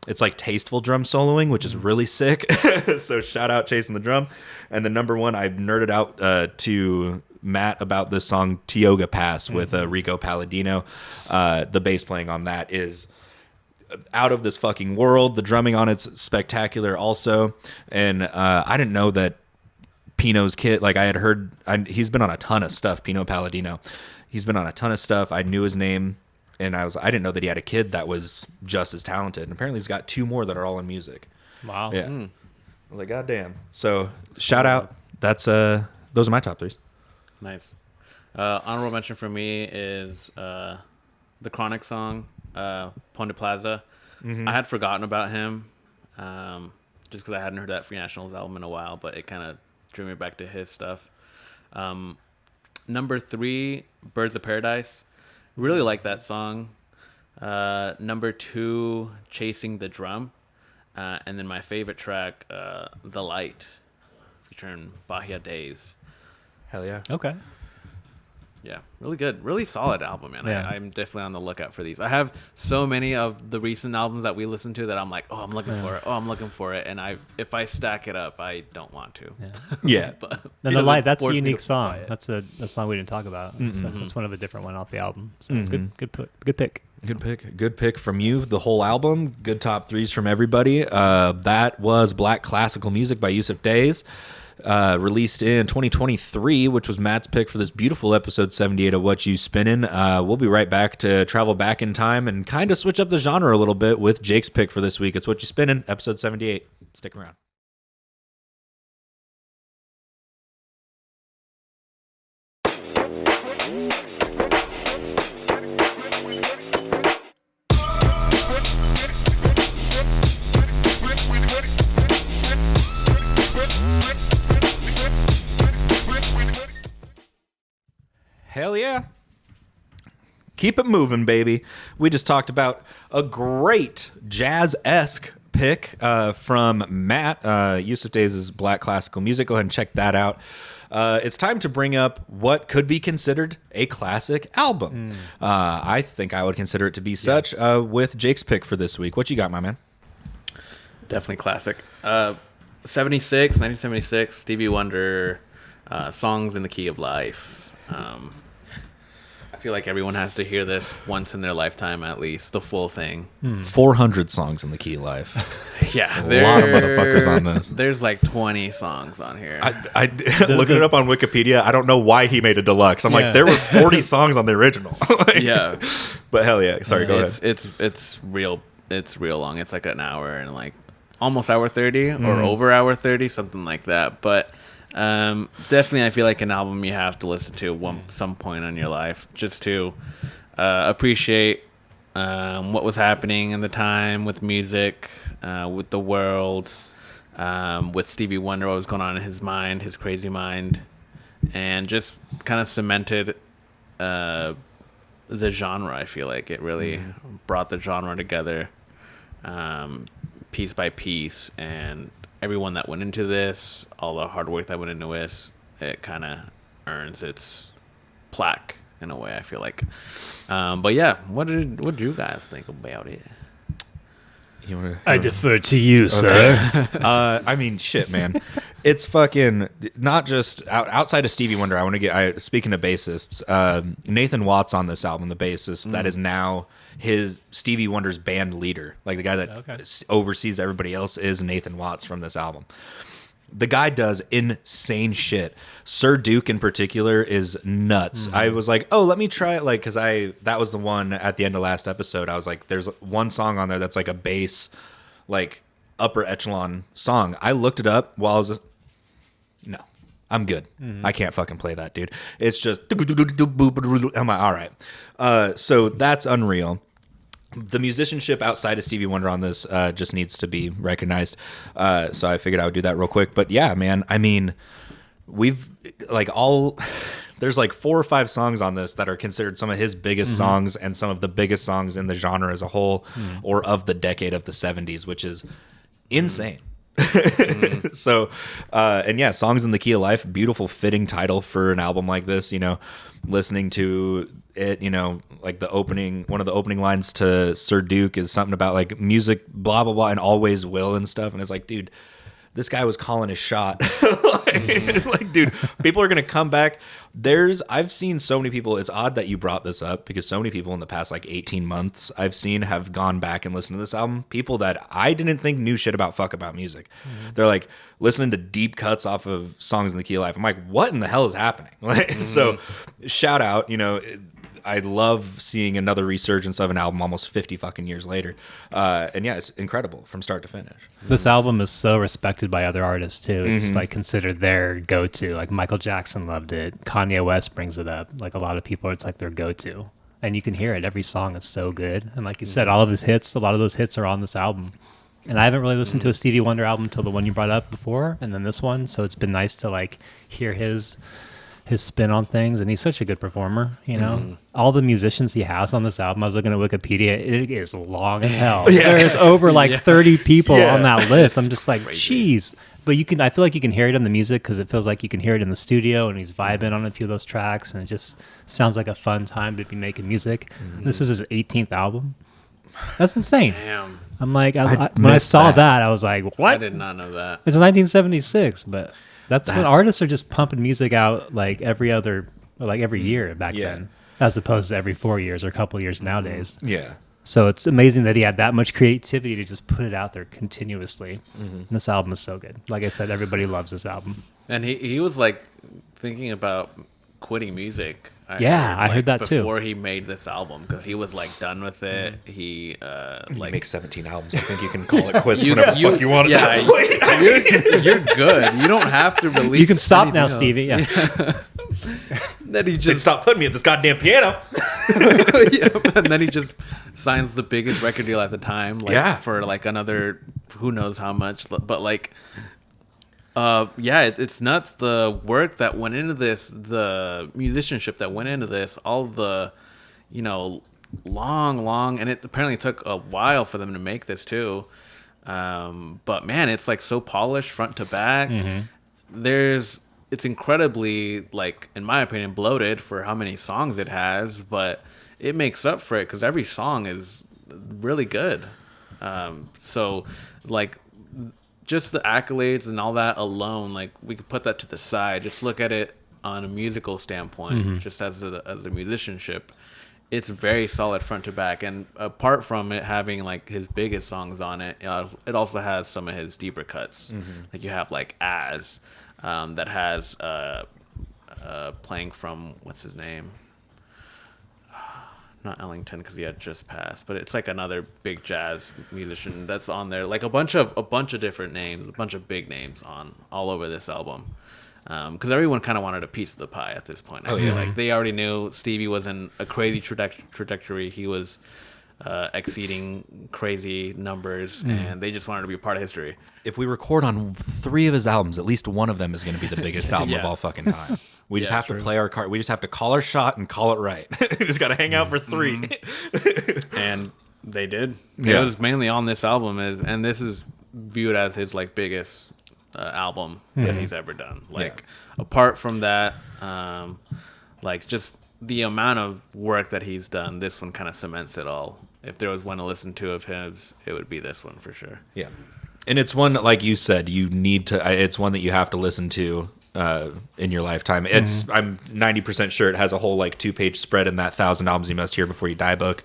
it's like tasteful drum soloing, which is really sick. So shout out Chasing the Drum. And the number 1, I've nerded out to Matt about this song Tioga Pass with Rico Palladino. The bass playing on that is out of this fucking world. The drumming on it's spectacular also. And I didn't know that Pino's kid, like I had heard, he's been on a ton of stuff, Pino Palladino. He's been on a ton of stuff. I knew his name. And I didn't know that he had a kid that was just as talented. And apparently he's got 2 more that are all in music. Wow. Yeah. I was like, God damn. So shout out. That's those are my top 3s. Nice. Honorable mention for me is the Chronic song, Ponte Plaza. I had forgotten about him just because I hadn't heard that Free Nationals album in a while, but it kind of drew me back to his stuff. Number 3, Birds of Paradise. Really like that song. Number 2, Chasing the Drum. And then my favorite track, The Light, featuring Bahia Days. Hell yeah. Okay. Yeah, really good. Really solid album, man. Yeah. I'm definitely on the lookout for these. I have so many of the recent albums that we listen to that I'm like, oh, I'm looking for it. Oh, I'm looking for it. And if I stack it up, I don't want to. Yeah. But And The Light, that's a unique song. That's a song we didn't talk about. It's one of a different one off the album. So good pick. Good pick from you. The whole album. Good top 3s from everybody. That was Black Classical Music by Yussef Days. released in 2023, which was Matt's pick for this beautiful episode 78 of Whatchu Spinnin. We'll be right back to travel back in time and kind of switch up the genre a little bit with Jake's pick for this week. It's Whatchu Spinnin, episode 78. Stick around. Hell yeah. Keep it moving, baby. We just talked about a great jazz-esque pick from Matt, Yussef Days' Black Classical Music. Go ahead and check that out. It's time to bring up what could be considered a classic album. I think I would consider it to be such with Jake's pick for this week. What you got, my man? Definitely classic. 1976, Stevie Wonder, Songs in the Key of Life. I feel like everyone has to hear this once in their lifetime, at least the full thing. 400 songs in the Key of Life. Yeah, a lot of motherfuckers on this. There's like 20 songs on here. I looking it up on Wikipedia. I don't know why he made a deluxe. I'm like, there were 40 songs on the original. Yeah, but hell yeah. Sorry, go ahead. It's real. It's real long. It's like an hour and like almost hour 30 or over hour 30, something like that. But definitely, I feel like an album you have to listen to some point in your life just to appreciate what was happening in the time with music, with the world, with Stevie Wonder, what was going on in his mind, his crazy mind, and just kind of cemented the genre. I feel like it really brought the genre together piece by piece, and everyone that went into this, all the hard work that went into this, it kind of earns its plaque in a way, I feel like. But yeah, what did you guys think about it? I defer to you, sir. I mean, shit, man. It's fucking not just outside of Stevie Wonder. I want to get, speaking of bassists, Nathan Watts on this album, the bassist, that is now his Stevie Wonder's band leader. Like the guy that oversees everybody else is Nathan Watts from this album. The guy does insane shit. Sir Duke in particular is nuts. I was like, oh, let me try it. Like, cause that was the one at the end of last episode. I was like, there's one song on there that's like a bass, like upper echelon song. I looked it up while I was just, no, I'm good. I can't fucking play that, dude. It's just, I'm like, all right. So that's unreal. The musicianship outside of Stevie Wonder on this just needs to be recognized. So I figured I would do that real quick. But yeah, man, I mean, there's like 4 or 5 songs on this that are considered some of his biggest songs and some of the biggest songs in the genre as a whole or of the decade of the 70s, which is insane. So, and yeah, Songs in the Key of Life, beautiful fitting title for an album like this, you know, listening to it, you know, like one of the opening lines to Sir Duke is something about like music, blah, blah, blah, and always will and stuff. And it's like, dude, this guy was calling his shot. like, dude, people are going to come back. I've seen so many people. It's odd that you brought this up because so many people in the past like 18 months I've seen have gone back and listened to this album. People that I didn't think knew shit about music. They're like listening to deep cuts off of Songs in the Key of Life. I'm like, what in the hell is happening? Like, so shout out, you know, I love seeing another resurgence of an album almost 50 fucking years later. And yeah, it's incredible from start to finish. This album is so respected by other artists too. It's like considered their go-to. Like Michael Jackson loved it. Kanye West brings it up. Like a lot of people, it's like their go-to. And you can hear it. Every song is so good. And like you said, all of his hits, a lot of those hits are on this album. And I haven't really listened to a Stevie Wonder album until the one you brought up before, and then this one. So it's been nice to like hear his spin on things, and he's such a good performer, you know. All the musicians he has on this album, I was looking at Wikipedia, it is long as hell. There's over 30 people on that list. I'm just like, jeez. But I feel like you can hear it in the music because it feels like you can hear it in the studio, and he's vibing on a few of those tracks, and it just sounds like a fun time to be making music. This is his 18th album. That's insane. Damn. I'm like, when I saw that, I was like, what? I did not know that. It's 1976, but that's when artists are just pumping music out like every year back then, as opposed to every 4 years or a couple of years nowadays. Yeah. So it's amazing that he had that much creativity to just put it out there continuously. And this album is so good. Like I said, everybody loves this album. And he was like thinking about quitting music. I heard that too. Before he made this album, because he was like done with it. He like make 17 albums. I think you can call it quits whenever the fuck you want. Yeah, you're good. You don't have to release. You can stop now, else. Stevie. Yeah. Then he Just just stop putting me at this goddamn piano. and then he just signs the biggest record deal at the time. Like, for like another who knows how much, but like. It's nuts. The work that went into this, the musicianship that went into this, all the, long, and it apparently took a while for them to make this too. But man, it's like so polished front to back. It's incredibly, like, in my opinion, bloated for how many songs it has, but it makes up for it because every song is really good. So like, just the accolades and all that alone, like, we could put that to the side. Just look at it on a musical standpoint, just as a musicianship. It's very solid front to back. And apart from it having like his biggest songs on it, it also has some of his deeper cuts. Like you have like As, that has playing from, what's his name? Not Ellington, because he had just passed, but it's like another big jazz musician that's on there. Like a bunch of different names, a bunch of big names on all over this album. Because everyone kind of wanted a piece of the pie at this point. I feel like they already knew Stevie was in a crazy trajectory. He was exceeding crazy numbers, and they just wanted to be a part of history. If we record on 3 of his albums, at least one of them is going to be the biggest album of all fucking time. We just have to play our card. We just have to call our shot and call it right. We just got to hang out for 3. And they did. Yeah. It was mainly on this album, and this is viewed as his like biggest album that he's ever done. Like apart from that, like just the amount of work that he's done, this one kind of cements it all. If there was one to listen to of his, it would be this one for sure. Yeah. And it's one, like you said, you need to, it's one that you have to listen to in your lifetime. I'm 90% sure it has a whole like 2-page spread in that 1,000 albums you must hear before you die book.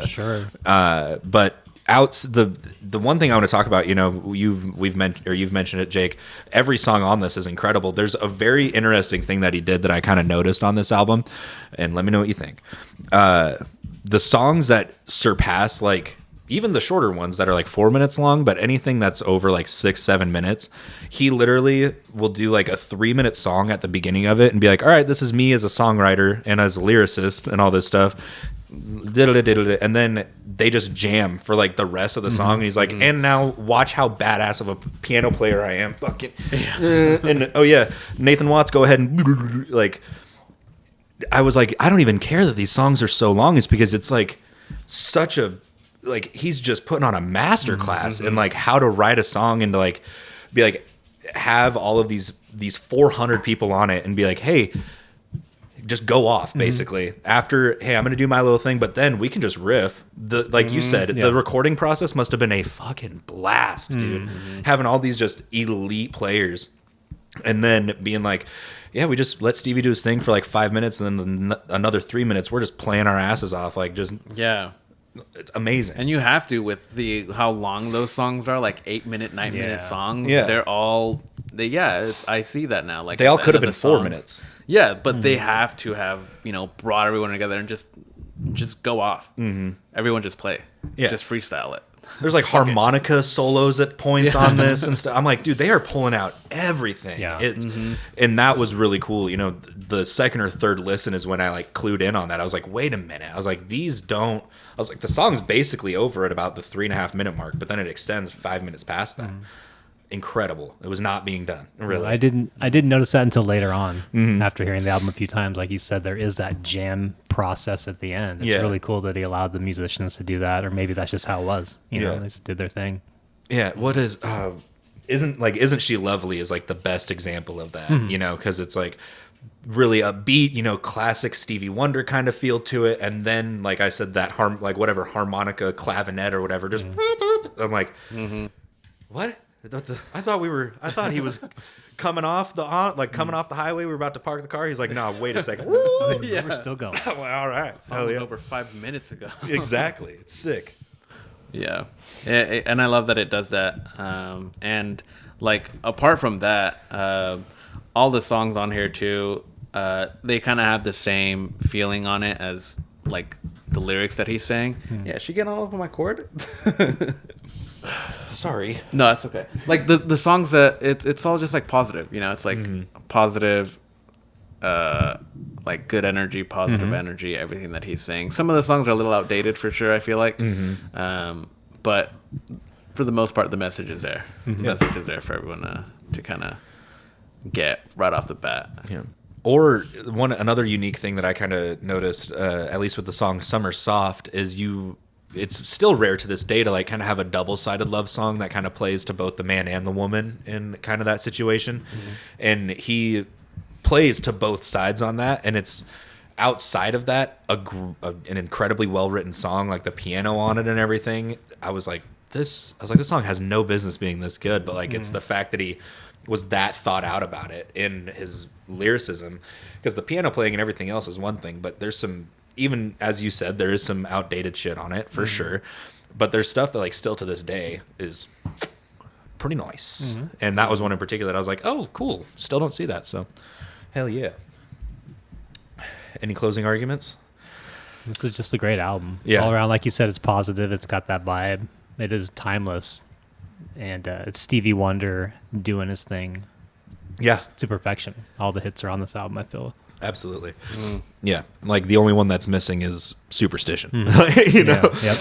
Sure. But the one thing I want to talk about, you've mentioned it, Jake. Every song on this is incredible. There's a very interesting thing that he did that I kind of noticed on this album, and let me know what you think. The songs that surpass, like, even the shorter ones that are like 4 minutes long, but anything that's over like 6-7 minutes, he literally will do like a 3-minute song at the beginning of it and be like, all right, this is me as a songwriter and as a lyricist and all this stuff. And then they just jam for like the rest of the song. And he's like, and now watch how badass of a piano player I am. Fucking. And oh yeah, Nathan Watts, go ahead and like, I was like, I don't even care that these songs are so long. It's because it's like such a, like, he's just putting on a master class in like how to write a song and to like be like, have all of these 400 people on it and be like, hey, just go off basically after, hey, I'm going to do my little thing, but then we can just riff. Like you said, the recording process must have been a fucking blast, dude. Having all these just elite players and then being like, yeah, we just let Stevie do his thing for like 5 minutes and then another 3 minutes, we're just playing our asses off. Like just, it's amazing. And you have to, with how long those songs are, like 8-minute, 9-minute songs. Yeah. They're all, I see that now. Like they all could have been 4 minutes. Yeah, but they have to have, brought everyone together and just go off. Everyone just play. Yeah. Just freestyle it. There's like harmonica solos at points on this and stuff. I'm like, dude, they are pulling out everything. Yeah. And that was really cool. The second or third listen is when I like clued in on that. I was like, wait a minute. I was like, the song's basically over at about the 3.5 minute mark, but then it extends 5 minutes past that. Incredible. It was not being done. Really. I didn't notice that until later on after hearing the album a few times. Like you said, there is that jam process at the end. It's really cool that he allowed the musicians to do that, or maybe that's just how it was. They just did their thing. Yeah. What is Isn't She Lovely is like the best example of that, because it's like really upbeat, classic Stevie Wonder kind of feel to it. And then, like I said, that whatever harmonica clavinet or whatever, just I'm like, what? I thought he was coming off the highway. We were about to park the car. He's like, no, wait a second. We're still going. I'm like, all right. Song was over 5 minutes ago. Exactly. It's sick. Yeah. And I love that it does that. And like apart from that, all the songs on here too, they kind of have the same feeling on it as like the lyrics that he's saying. Yeah, is she getting all over my cord? Sorry. No, that's okay. Like the songs that it's all just like positive, you know. It's like positive, like good energy, positive energy. Everything that he's saying. Some of the songs are a little outdated for sure. I feel like, but for the most part, the message is there. The message is there for everyone to kind of get right off the bat. Yeah. Or another unique thing that I kind of noticed, at least with the song "Summer Soft," is it's still rare to this day to like kind of have a double-sided love song that kind of plays to both the man and the woman in kind of that situation. And he plays to both sides on that, and it's outside of that an incredibly well-written song, like the piano on it and everything. I was like, this song has no business being this good, but like it's the fact that he was that thought out about it in his lyricism, because the piano playing and everything else is one thing, but there's some, even as you said, there is some outdated shit on it for sure, but there's stuff that like still to this day is pretty nice. And that was one in particular that I was like, oh cool, still don't see that, so hell yeah. Any closing arguments? This is just a great album. Yeah. All around, like you said, it's positive. It's got that vibe. It is timeless. And it's Stevie Wonder doing his thing Yeah, to perfection. All the hits are on this album, I feel. absolutely. Yeah, like the only one that's missing is Superstition. You know? Yeah. Yep.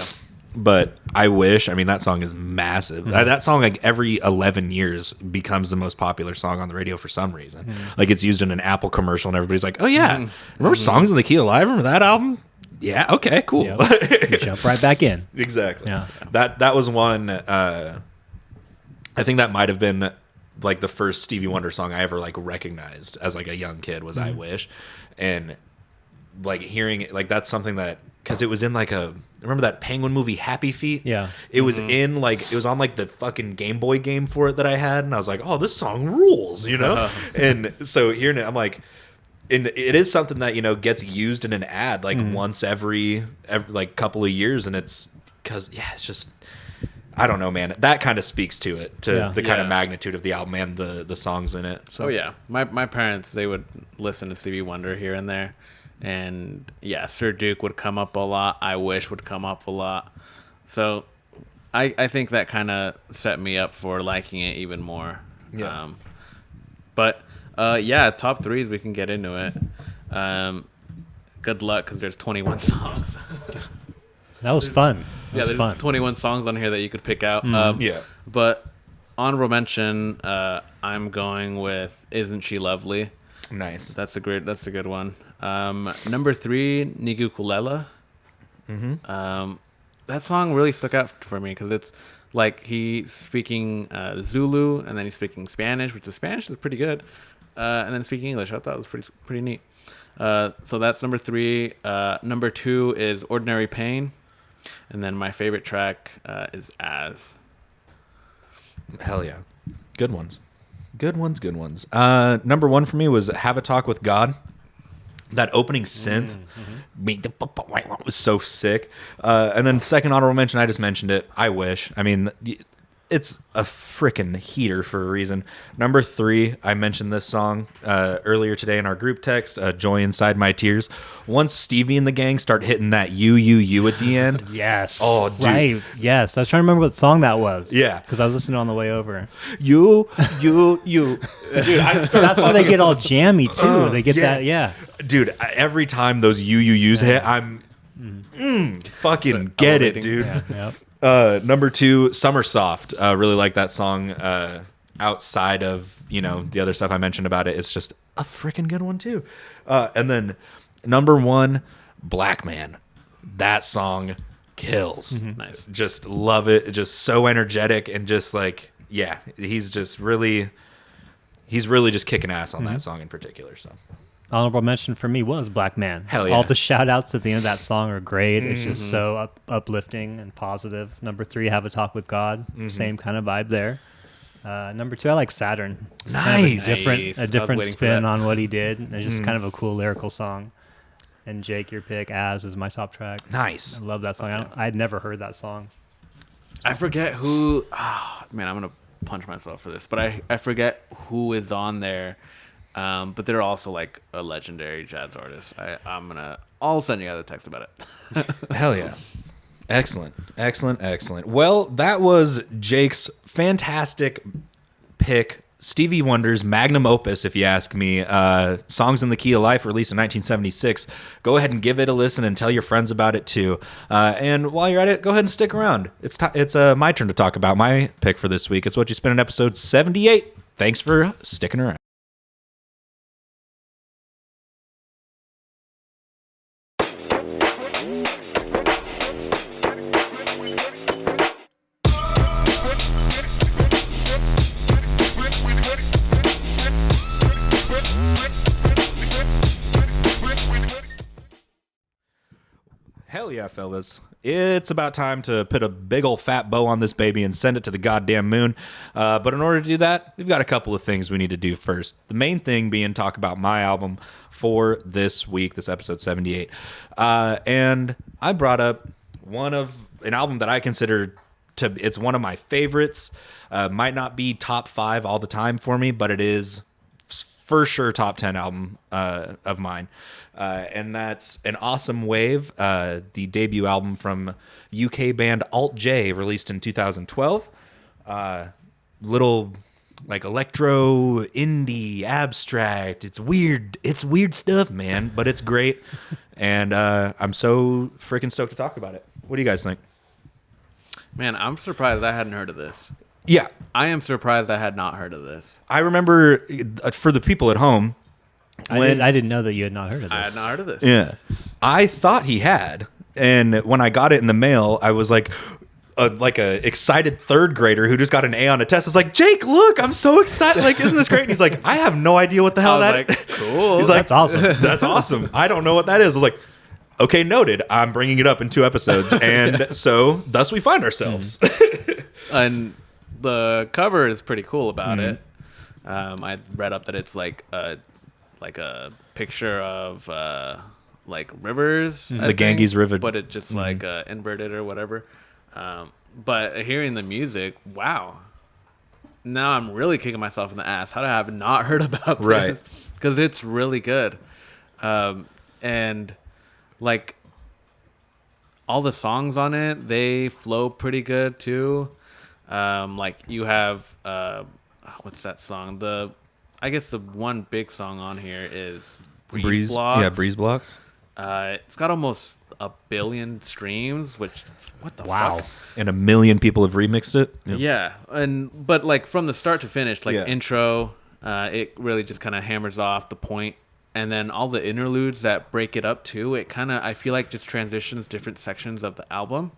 But I wish, I mean, that song is massive. That song, like every 11 years, becomes the most popular song on the radio for some reason. Like it's used in an Apple commercial, and everybody's like, "Oh yeah, remember Songs in the Key of Life? Remember that album? Yeah, okay, cool." Yep. You jump right back in. Exactly. Yeah. That was one. I think that might have been like the first Stevie Wonder song I ever like recognized as like a young kid was "I Wish," and like hearing it, like that's something that, because it was in like remember that Penguin movie Happy Feet? Yeah. It was in like, it was on like the fucking Game Boy game for it that I had, and I was like, oh, this song rules, you know? And so hearing it, I'm like, and it is something that, you know, gets used in an ad like once every like couple of years, and it's because, yeah, it's just, I don't know, man. That kind of speaks to it, to the kind of magnitude of the album and the songs in it. So. Oh yeah, my parents, they would listen to Stevie Wonder here and there, and yeah, Sir Duke would come up a lot. I Wish would come up a lot. So I think that kind of set me up for liking it even more. Yeah. But yeah, top threes, we can get into it. Good luck, because there's 21 songs. That was fun. There's 21 songs on here that you could pick out. Yeah. But honorable mention, I'm going with "Isn't She Lovely." Nice. That's a good one. Number 3, Nigu Kulela. That song really stuck out for me because it's like he's speaking Zulu, and then he's speaking Spanish, which the Spanish is pretty good, and then speaking English. I thought it was pretty neat. So that's number 3. Number 2 is "Ordinary Pain," and then my favorite track is "As." Hell yeah. Good ones. Good ones. Number 1 for me was "Have a Talk with God." That opening synth was so sick. And then second honorable mention, I just mentioned it, "I Wish." I mean, it's a freaking heater for a reason. Number 3, I mentioned this song earlier today in our group text, "Joy Inside My Tears." Once Stevie and the gang start hitting that you at the end. Yes. Oh, dude. Right. Yes. I was trying to remember what song that was. Yeah. Because I was listening on the way over. You. Dude, That's why they get all jammy, too. They get that, yeah. Dude, every time those you's hit, I'm fucking get it, dude. Yeah. Yep. Number 2, "Summer Soft." Really like that song. Outside of, you know, the other stuff I mentioned about it, it's just a freaking good one too. And then number 1, "Black Man." That song kills. Nice. Just love it. Just so energetic, and just like, yeah, he's really just kicking ass on that song in particular. So. Honorable mention for me was "Black Man." Hell yeah. All the shout outs at the end of that song are great. It's just so uplifting and positive. Number 3, "Have a Talk with God." Same kind of vibe there. Number 2, I like "Saturn." It's kind of Nice. a different waiting for spin that. on what he did. It's just kind of a cool lyrical song. And Jake, your pick, "As," is my top track. Nice. I love that song. I'd never heard that song. I forget who. Oh, man, I'm gonna punch myself for this, but I forget who is on there. But they're also like a legendary jazz artist. I'll send you guys a text about it. Hell yeah. Excellent. Well, that was Jake's fantastic pick. Stevie Wonder's magnum opus, if you ask me. Songs in the Key of Life, released in 1976. Go ahead and give it a listen and tell your friends about it too. And while you're at it, go ahead and stick around. It's my turn to talk about my pick for this week. It's What You Spin in episode 78. Thanks for sticking around. Hell yeah, fellas. It's about time to put a big old fat bow on this baby and send it to the goddamn moon. But in order to do that, we've got a couple of things we need to do first. The main thing being talk about my album for this week, this episode 78. And I brought up an album that I consider it's one of my favorites. Might not be top 5 all the time for me, but it is for sure top 10 album of mine. And that's An Awesome Wave, the debut album from UK band Alt J, released in 2012. Little like electro, indie, abstract. It's weird stuff, man, but it's great. And I'm so freaking stoked to talk about it. What do you guys think? Man, I'm surprised I hadn't heard of this. Yeah. I am surprised I had not heard of this. I remember, for the people at home, I didn't know that you had not heard of this. I had not heard of this. Yeah. I thought he had. And when I got it in the mail, I was like a excited third grader who just got an A on a test. I was like, Jake, look, I'm so excited. Like, isn't this great? And he's like, I have no idea what the hell that is. Like, cool. He's like, That's awesome. That's awesome. I don't know what that is. I was like, okay, noted. I'm bringing it up in 2 episodes. And so thus we find ourselves. And the cover is pretty cool about it. I read up that it's like a picture of like rivers, the Ganges River, but it just like inverted or whatever. But hearing the music, wow! Now I'm really kicking myself in the ass. How did I have not heard about this? Right. Because it's really good, and like all the songs on it, they flow pretty good too. Like you have what's that song? I guess the one big song on here is Breeze Blocks. Yeah, Breeze Blocks. It's got almost 1 billion streams, which what the fuck? And 1 million people have remixed it. Yeah, but like from the start to finish, like Yeah. intro, it really just kind of hammers off the point, and then all the interludes that break it up too. It kind of, I feel like, just transitions different sections of the album.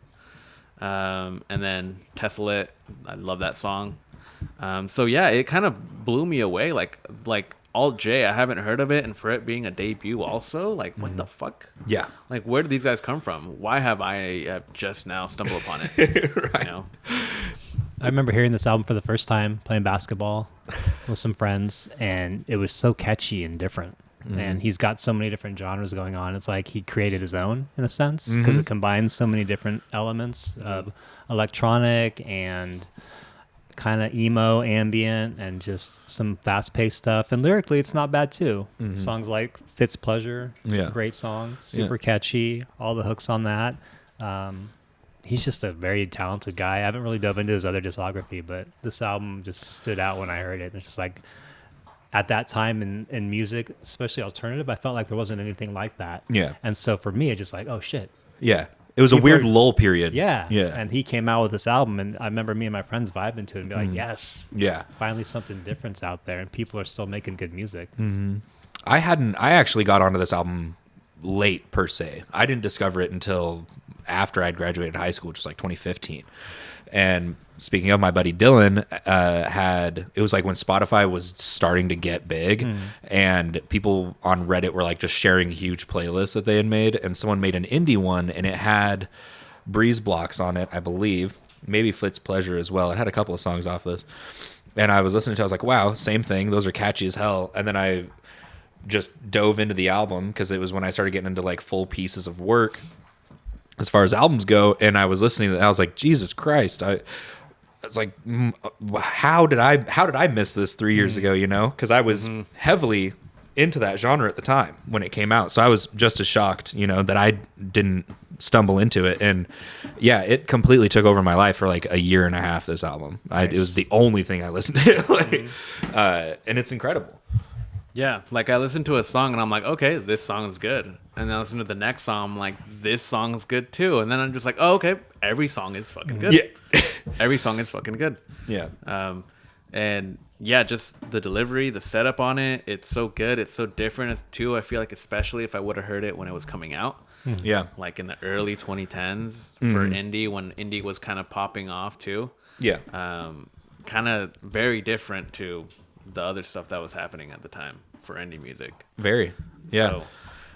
And then Tesla It, I love that song. So yeah, it kind of blew me away. Like Alt J, I haven't heard of it, and for it being a debut, also, like, what the fuck? Yeah. Like, where did these guys come from? Why have I just now stumbled upon it? Right. You know? I remember hearing this album for the first time, playing basketball with some friends, and it was so catchy and different. And he's got so many different genres going on. It's like he created his own, in a sense, because it combines so many different elements of electronic and kind of emo, ambient, and just some fast-paced stuff. And lyrically, it's not bad too. Songs like Fitz Pleasure, great song, super catchy, all the hooks on that. He's just a very talented guy. I haven't really dove into his other discography, but this album just stood out when I heard it. It's just like, at that time in music, especially alternative, I felt like there wasn't anything like that. Yeah. And so for me, it's just like, oh shit. Yeah. It was a weird lull period. Yeah. Yeah. And he came out with this album, and I remember me and my friends vibing to it and be like, yes. Yeah. Finally something different's out there, and people are still making good music. I actually got onto this album late, per se. I didn't discover it until after I'd graduated high school, which was like 2015. And speaking of, my buddy Dylan it was like when Spotify was starting to get big, and people on Reddit were like just sharing huge playlists that they had made, and someone made an indie one, and it had Breeze Blocks on it, I believe, maybe Fitz Pleasure as well. It had a couple of songs off this, and I was listening to it, I was like, wow, same thing, those are catchy as hell. And then I just dove into the album because it was when I started getting into like full pieces of work as far as albums go, and I was listening to it, I was like, Jesus Christ, it's like, how did I miss this 3 years ago? You know, because I was heavily into that genre at the time when it came out, so I was just as shocked, you know, that I didn't stumble into it. And yeah, it completely took over my life for like a year and a half. This album, it was the only thing I listened to, like, and it's incredible. Yeah, like I listen to a song and I'm like, okay, this song is good, and then I listen to the next song, I'm like, this song is good too, and then I'm just like, oh, okay, every song is fucking good. Yeah. Every song is fucking good. Yeah. And yeah, just the delivery, the setup on it, it's so good. It's so different too. I feel like, especially if I would have heard it when it was coming out. Yeah. Like in the early 2010s for indie, when indie was kind of popping off too. Yeah. Kind of very different to the other stuff that was happening at the time for indie music. Very. Yeah. So,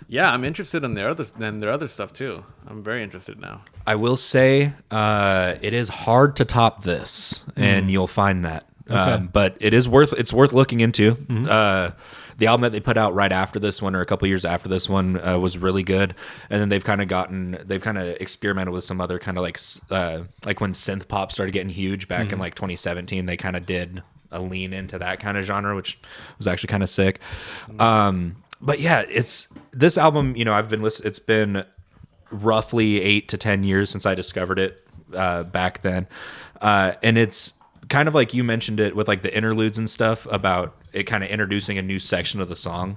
yeah, I'm interested in their other stuff too. I'm very interested now. I will say it is hard to top this, and you'll find that. Okay. But it's worth looking into. The album that they put out right after this one, or a couple years after this one, was really good. And then they've kind of experimented with some other kind of like when synth pop started getting huge back in like 2017. They kind of did a lean into that kind of genre, which was actually kind of sick. But yeah, this album, you know, it's been roughly 8 to 10 years since I discovered it back then. And it's kind of like you mentioned it with like the interludes and stuff about it kind of introducing a new section of the song.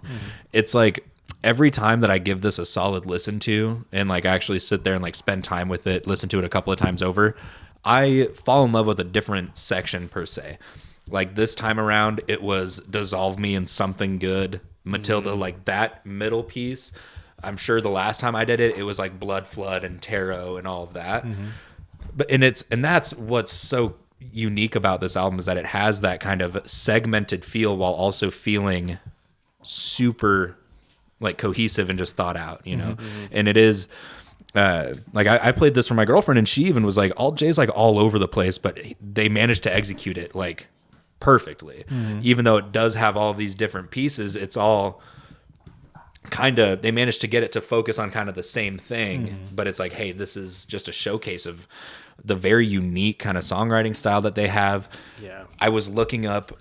It's like every time that I give this a solid listen to and like actually sit there and like spend time with it, listen to it a couple of times over, I fall in love with a different section per se. Like this time around, it was Dissolve Me in Something Good, Matilda, like that middle piece. I'm sure the last time I did it, it was like Blood Flood and Tarot and all of that. But and that's what's so unique about this album, is that it has that kind of segmented feel while also feeling super like cohesive and just thought out, you know. And it is like I played this for my girlfriend, and she even was like, all Jay's like all over the place, but they managed to execute it like perfectly. Even though it does have all these different pieces, it's all kind of, they managed to get it to focus on kind of the same thing. But it's like, hey, this is just a showcase of the very unique kind of songwriting style that they have. Yeah. I was looking up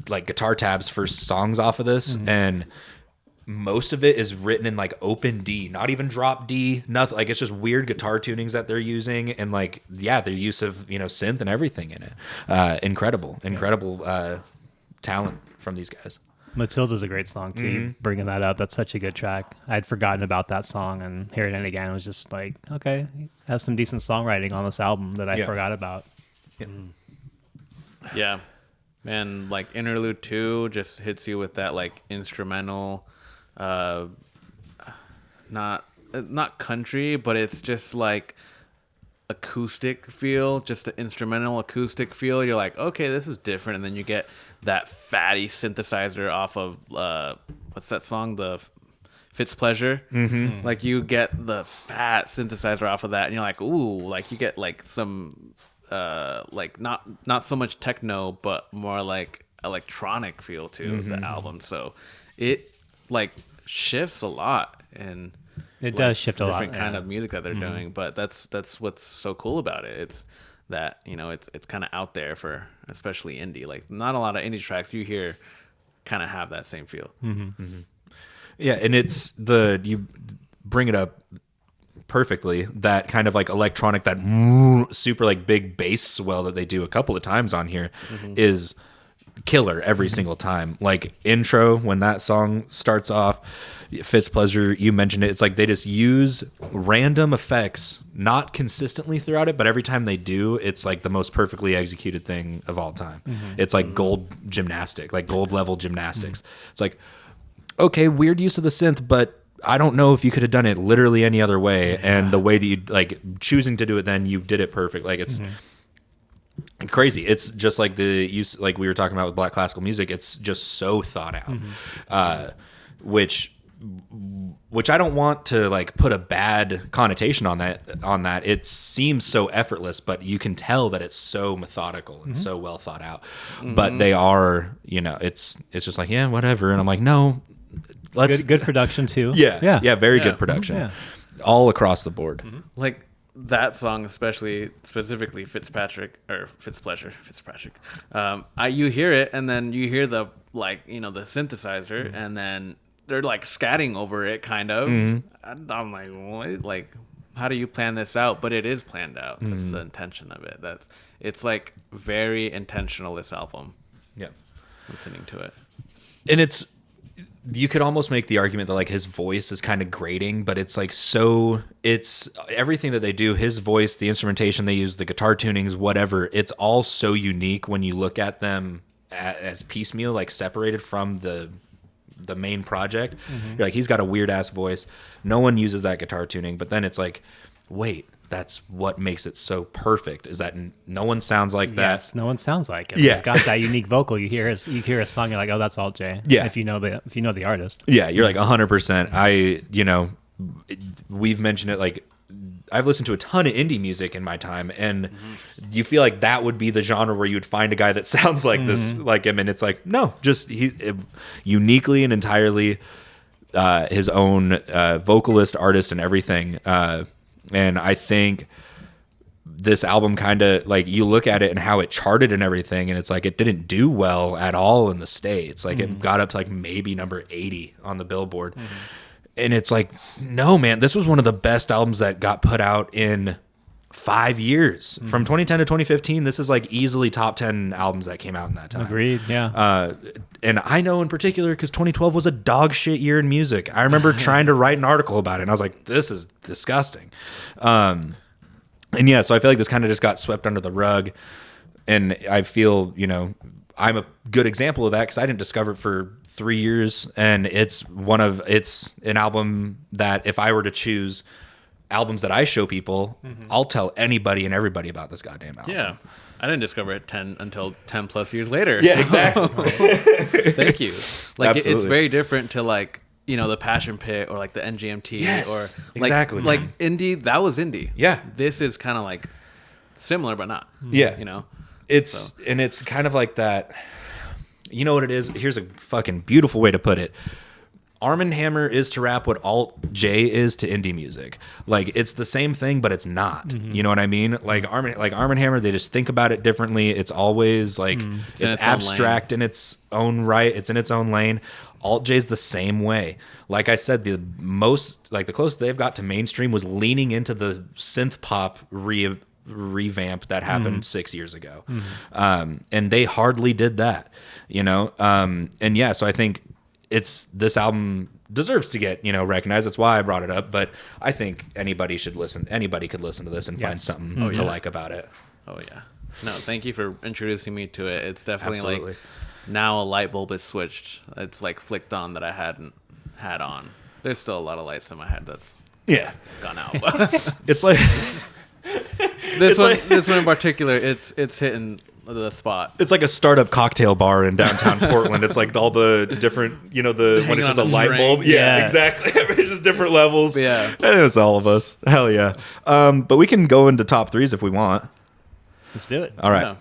like guitar tabs for songs off of this, and most of it is written in like open D, not even drop D, nothing. Like it's just weird guitar tunings that they're using, and like, yeah, their use of, you know, synth and everything in it. Incredible talent from these guys. Matilda's a great song too. You bringing that up, that's such a good track. I'd forgotten about that song, and hearing it again, it was just like, okay, has some decent songwriting on this album that I forgot about. Yeah, man, like Interlude 2 just hits you with that like instrumental, not country, but it's just like acoustic feel, just an instrumental acoustic feel. You're like, okay, this is different. And then you get that fatty synthesizer off of what's that song, the Fitz Pleasure. Like you get the fat synthesizer off of that, and you're like, ooh, like you get like some like not so much techno, but more like electronic feel to the album. So it like shifts a lot, and It does shift a lot. different kind of music that they're doing. But that's what's so cool about it. It's that, you know, it's kind of out there for especially indie. Like not a lot of indie tracks you hear kind of have that same feel. Yeah, and it's you bring it up perfectly, that kind of like electronic, that super like big bass swell that they do a couple of times on here is killer every single time. Like intro, when that song starts off, Fitz Pleasure, you mentioned it, it's like they just use random effects, not consistently throughout it, but every time they do, it's like the most perfectly executed thing of all time. It's like gold level gymnastics. It's like, okay, weird use of the synth, but I don't know if you could have done it literally any other way. And the way that you like choosing to do it, then you did it perfect. Like it's crazy. It's just like the use, like we were talking about with Black classical music. It's just so thought out, which I don't want to like put a bad connotation on that. It seems so effortless, but you can tell that it's so methodical and so well thought out. But they are, you know, it's just like, yeah, whatever. And I'm like, no, let's Good production too. very good production. Yeah. All across the board. Like that song, specifically Fitzpatrick. You hear it, and then you hear the the synthesizer, and then they're like scatting over it, kind of. And I'm like, what? Like, how do you plan this out? But it is planned out. That's the intention of it. It's like very intentional. This album. Yeah. Listening to it, and you could almost make the argument that like his voice is kind of grating, but it's like it's everything that they do, his voice, the instrumentation they use, the guitar tunings, whatever, it's all so unique when you look at them as piecemeal, like separated from the main project. You're like, he's got a weird ass voice. No one uses that guitar tuning, but then it's like, wait, that's what makes it so perfect, is that no one sounds like that. Yes, no one sounds like it. Yeah. He's got that unique vocal. You hear a song, you're like, oh, that's Alt J. Yeah. If you know the artist. Yeah, you're like 100%. We've mentioned it, like I've listened to a ton of indie music in my time, and you feel like that would be the genre where you would find a guy that sounds like this, like him, and it's like, no, just uniquely and entirely his own vocalist, artist, and everything. And I think this album kind of, like, you look at it and how it charted and everything, and it's like it didn't do well at all in the States. Like it got up to like maybe number 80 on the Billboard. And it's like, no, man, this was one of the best albums that got put out in 5 years. From 2010 to 2015, this is like easily top 10 albums that came out in that time. Agreed, yeah. And I know in particular because 2012 was a dog shit year in music. I remember trying to write an article about it, and I was like, this is disgusting. And yeah, so I feel like this kind of just got swept under the rug. And I feel, I'm a good example of that because I didn't discover it for 3 years. And it's an album that if I were to choose albums that I show people, I'll tell anybody and everybody about this goddamn album. Yeah. I didn't discover it until 10 plus years later. Yeah, exactly. Thank you. Like it's Absolutely. very different to like, the Passion Pit or like the NGMT Yes, or like, exactly, like man. indie. That was indie. Yeah. This is kind of like similar, but not. Yeah. And it's kind of like that. You know what it is? Here's a fucking beautiful way to put it. Arm & Hammer is to rap what Alt J is to indie music. Like, it's the same thing, but it's not. You know what I mean? Like Arm & Hammer, they just think about it differently. It's always like it's abstract in its own right. It's in its own lane. Alt J's the same way. Like I said, the closest they've got to mainstream was leaning into the synth pop revamp that happened 6 years ago. And they hardly did that, and yeah, so I think this album deserves to get recognized. That's why I brought it up, but I think anybody could listen to this and find something to like about it. Oh yeah. No, thank you for introducing me to it. It's definitely Absolutely. like now a light bulb is switched. It's like flicked on that I hadn't had on. There's still a lot of lights in my head that's gone out. It's like this one in particular, it's hitting the spot. it's like a startup cocktail bar in downtown Portland. It's like all the different, when it's just a on a light string. bulb. Yeah, Yeah. exactly. It's just different levels. Yeah. And it's all of us. Hell yeah. But we can go into top threes if we want. Let's do it. All right.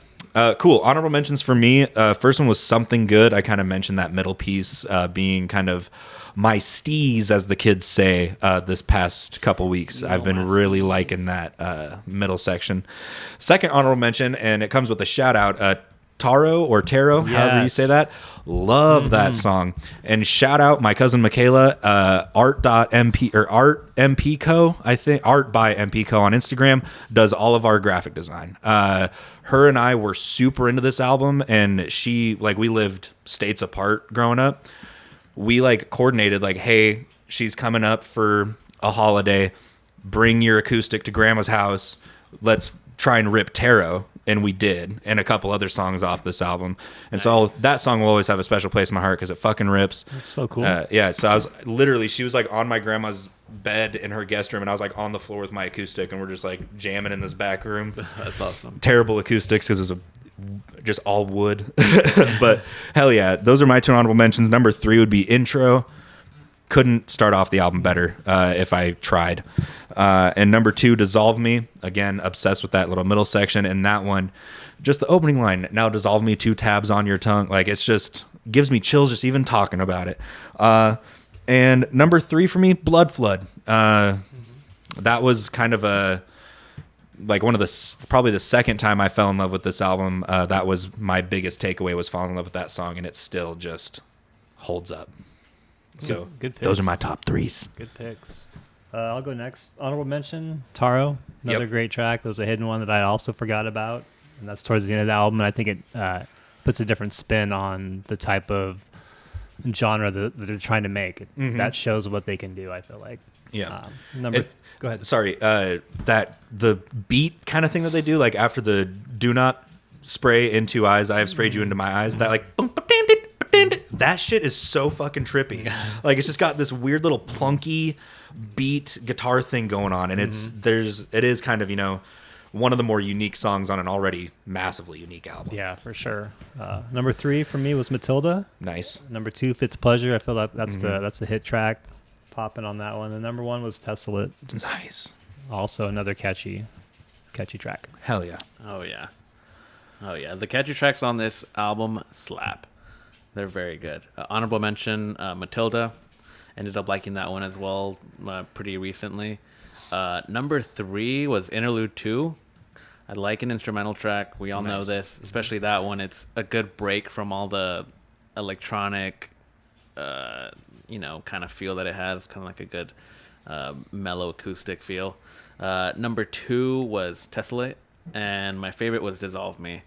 Cool. Honorable mentions for me. First one was Something Good. I kind of mentioned that middle piece being kind of my steez, as the kids say, this past couple weeks. I've been really liking that middle section. Second honorable mention, and it comes with a shout out, Taro or Taro, however you say that. Love that song. And shout out my cousin Michaela, art.mp or art.mpco, I think, art by MPco on Instagram, does all of our graphic design. Her and I were super into this album, and we lived states apart growing up. We coordinated hey, she's coming up for a holiday, bring your acoustic to grandma's house. Let's try and rip Taro. And we did, and a couple other songs off this album. And so that song will always have a special place in my heart because it fucking rips. That's so cool. Yeah, so I was literally, she was on my grandma's bed in her guest room, and I was on the floor with my acoustic, and we're just jamming in this back room. That's awesome. Terrible acoustics because it was just all wood. But hell yeah, those are my two honorable mentions. Number 3 would be Intro. Couldn't start off the album better if I tried. And number 2, Dissolve Me. Again, obsessed with that little middle section. And that one, just the opening line, now dissolve me 2 tabs on your tongue. It's just gives me chills just even talking about it. And number 3 for me, Blood Flood. That was kind of like one of probably the second time I fell in love with this album. That was my biggest takeaway, was falling in love with that song, and it still just holds up. So good picks. those are my top threes. Good picks. I'll go next. Honorable mention, Taro. Another great track. It was a hidden one that I also forgot about, and that's towards the end of the album. And I think it puts a different spin on the type of genre that they're trying to make. That shows what they can do, I feel like. Yeah. Go ahead. Sorry. That the beat kind of thing that they do, like after the "do not spray into eyes, I have sprayed you into my eyes," that like boom, that shit is so fucking trippy. Like it's just got this weird little plunky beat guitar thing going on, and it is kind of, you know, one of the more unique songs on an already massively unique album. Yeah, for sure. Number 3 for me was Matilda. Nice. Number 2, Fits Pleasure. I feel like that's the hit track, popping on that one. And number 1 was Tessellate. Just nice. Also another catchy track. Hell yeah. Oh yeah. The catchy tracks on this album slap. They're very good. Honorable mention, Matilda. Ended up liking that one as well pretty recently. Number 3 was Interlude 2. I like an instrumental track. We all know this, especially that one. It's a good break from all the electronic, kind of feel that it has. Kind of like a good mellow acoustic feel. Number 2 was Tessellate, and my favorite was Dissolve Me.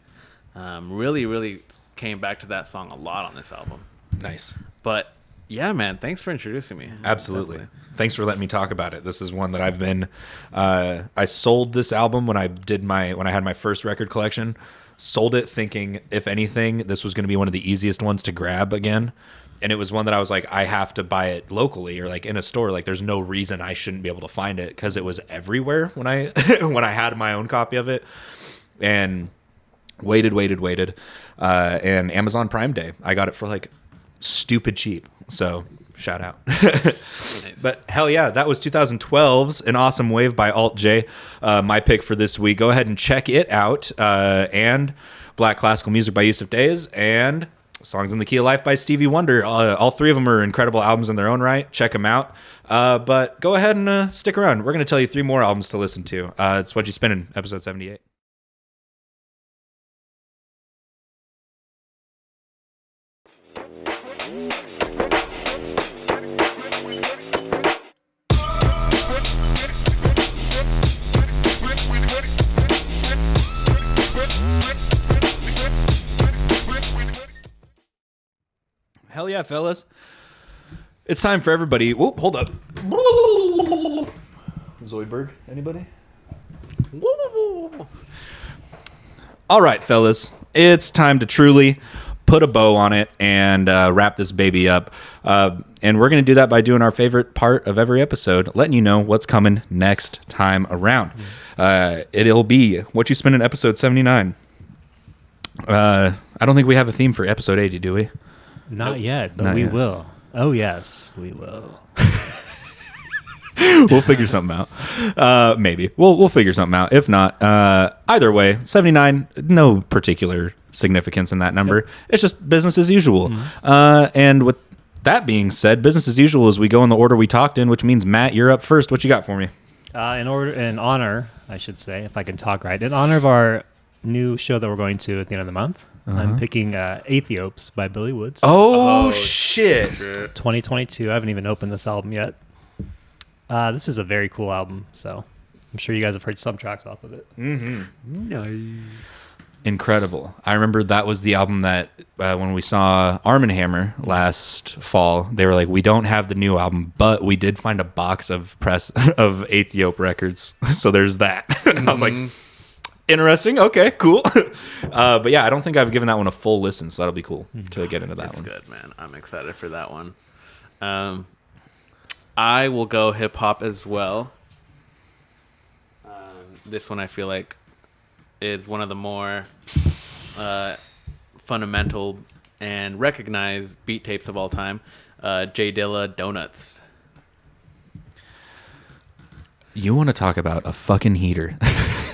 Really, really came back to that song a lot on this album. Nice. But yeah, man, thanks for introducing me. Absolutely. Definitely. Thanks for letting me talk about it. This is one that I've been I sold this album when I had my first record collection. Sold it thinking, if anything, this was going to be one of the easiest ones to grab again. And it was one that I was like, I have to buy it locally or like in a store. Like there's no reason I shouldn't be able to find it, because it was everywhere when I when I had my own copy of it. And waited. And Amazon Prime Day, I got it for like stupid cheap. So shout out. Nice. But hell yeah, that was 2012's An Awesome Wave by Alt J. My pick for this week. Go ahead and check it out. And Black Classical Music by Yussef Days, and Songs in the Key of Life by Stevie Wonder. All three of them are incredible albums in their own right. Check them out. But go ahead and stick around. We're going to tell you 3 more albums to listen to. It's Whatchu Spinnin', episode 78. Hell yeah, fellas. It's time for everybody. Whoop, hold up. Zoidberg, anybody? All right, fellas. It's time to truly put a bow on it and wrap this baby up. And we're going to do that by doing our favorite part of every episode, letting you know what's coming next time around. It'll be Whatchu Spinnin' episode 79. I don't think we have a theme for episode 80, do we? Not yet, but we will. Oh, yes, we will. We'll figure something out. Maybe. We'll figure something out. If not, either way, 79, no particular significance in that number. Yep. It's just business as usual. And with that being said, business as usual as we go in the order we talked in, which means, Matt, you're up first. What you got for me? In honor, I should say, if I can talk right, in honor of our new show that we're going to at the end of the month, I'm picking Aethiopes by Billy Woods. Oh, shit. 2022. I haven't even opened this album yet. This is a very cool album, so I'm sure you guys have heard some tracks off of it. Nice. Incredible. I remember that was the album that when we saw Arm & Hammer last fall, they were like, we don't have the new album, but we did find a box of of Aethiop records. So there's that. And I was like, interesting. Okay, cool. But yeah, I don't think I've given that one a full listen, so that'll be cool to get into that one. That's good, man. I'm excited for that one. I will go hip hop as well. This one I feel like is one of the more fundamental and recognized beat tapes of all time. J Dilla, Donuts. You want to talk about a fucking heater?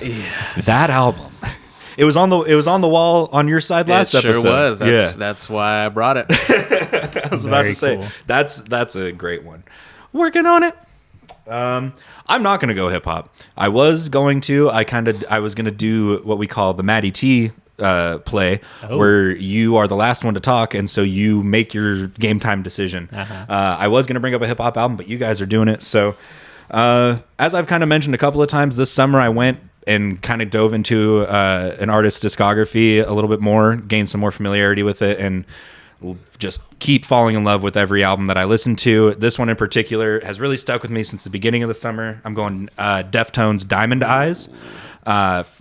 Yes. That album. It was on the wall on your side last episode. It sure was. That's why I brought it. I was about to say cool. That's a great one. Working on it. All I'm not going to go hip hop. I was going to. I was going to do what we call the Matty T play, where you are the last one to talk, and so you make your game time decision. I was going to bring up a hip hop album, but you guys are doing it. So, as I've kind of mentioned a couple of times this summer, I went and kind of dove into an artist's discography a little bit more, gained some more familiarity with it, and just keep falling in love with every album that I listen to. This one in particular has really stuck with me since the beginning of the summer. I'm going Deftones' Diamond Eyes,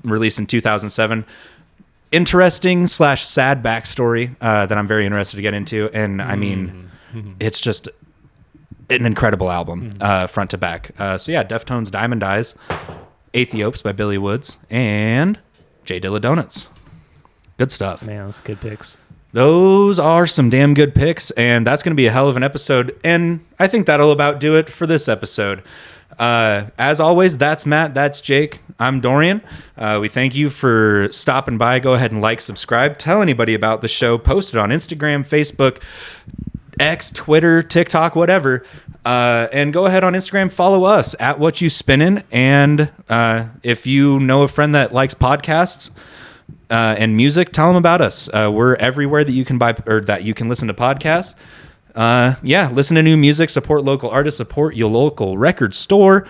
released in 2007. Interesting / sad backstory that I'm very interested to get into. And I mean, it's just an incredible album, front to back. So yeah, Deftones' Diamond Eyes, Aethiopes by Billy Woods, and J Dilla Donuts. Good stuff. Man, that's good picks. Those are some damn good picks, and that's going to be a hell of an episode. And I think that'll about do it for this episode. As always, that's Matt, that's Jake, I'm Dorian. We thank you for stopping by. Go ahead and like, subscribe, tell anybody about the show, post it on Instagram, Facebook, X, Twitter, TikTok, whatever. And go ahead on Instagram, follow us at Whatchu Spinnin. And if you know a friend that likes podcasts and music, tell them about us. We're everywhere that you can buy or that you can listen to podcasts. Listen to new music, support local artists, support your local record store,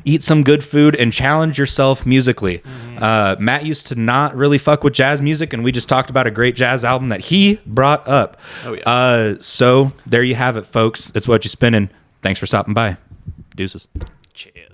eat some good food, and challenge yourself musically. Matt used to not really fuck with jazz music, and we just talked about a great jazz album that he brought up. Oh, yeah. So there you have it, folks. That's Whatchu Spinnin. Thanks for stopping by. Deuces. Cheers.